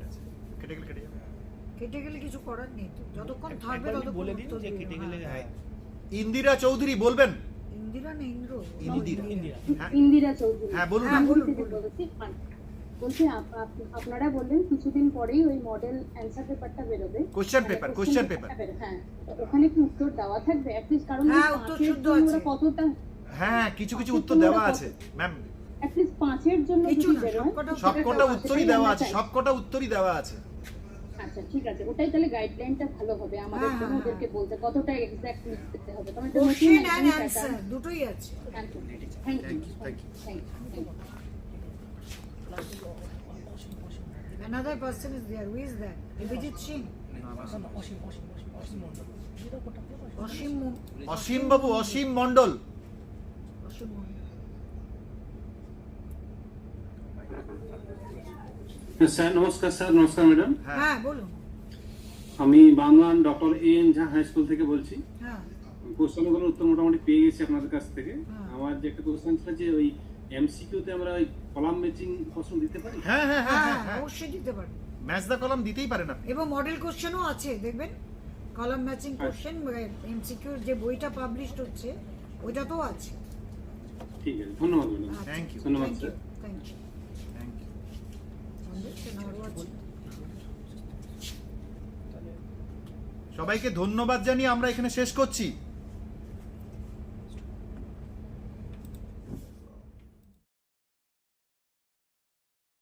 B: আছে। কেটে গেলে কেটে যাবে।
A: কেটে গেলে কিছু করার নেই তো, যতক্ষণ থাকবে ততক্ষণ বলে দিন যে কেটে গেলে।
B: ইন্দিরা চৌধুরী বলবেন।
A: ইন্দিরা না ইন্দ্র?
O: ইন্দিরা চৌধুরী।
B: হ্যাঁ বলুন।
O: বলছি আপনারা বললেন কিছুদিন পরেই ওই মডেল অ্যানসার পেপারটা বেরোবে,
B: কোশ্চেন পেপার।
O: হ্যাঁ, ওখানে কি উত্তর দেওয়া থাকবে অ্যাটলিস্ট? কারণ
A: হ্যাঁ উত্তর শুদ্ধ আছে।
O: কতটা?
B: হ্যাঁ কিছু উত্তর দেওয়া আছে ম্যাম।
O: অ্যাটলিস্ট 5 এর জন্য
A: কিছু
B: সবকটা উত্তরই দেওয়া আছে, সবকটা উত্তরই দেওয়া আছে।
O: আচ্ছা ঠিক আছে, ওটাই তাহলে গাইডলাইনটা ভালো হবে আমাদের জন্য, ওদেরকে বলতে কতটা এক্সাক্ট লিখতে হবে। কারণ
A: কোশ্চেন এন্ড অ্যানসার দুটোই আছে।
O: Thank you.
A: Another person is there. Who is that? Abhijit Singh.
B: Asim babu, Asim Mondal.
P: Sir নমস্কার। স্যার নমস্কার ম্যাডাম।
A: হ্যাঁ বলুন।
P: আমি বাংলান doctor N Jha high school থেকে বলছি।
A: হ্যাঁ
P: কোশ্চেনগুলোর উত্তর মোটামুটি পেয়ে গেছি আপনাদের কাছ থেকে। আমার যে একটা কোশ্চেন ছিল যে ওই এমসিকিউ তে আমরা ওই কলাম ম্যাচিং প্রশ্ন দিতে পারি?
B: হ্যাঁ
A: অবশ্যই দিতে পারেন।
B: ম্যাচ দা কলাম দিতেই পারেন আপনি।
A: এবং মডেল কোশ্চেনও আছে দেখবেন, কলাম ম্যাচিং কোশ্চেন এমসিকিউ যে বইটা পাবলিশড হচ্ছে ওইটাতেও আছে।
P: ঠিক আছে, ধন্যবাদ ম্যাডাম।
B: Thank you.
P: ধন্যবাদ স্যার।
A: Thank you.
B: সবাইকে ধন্যবাদ জানিয়ে আমরা এখানে শেষ করছি।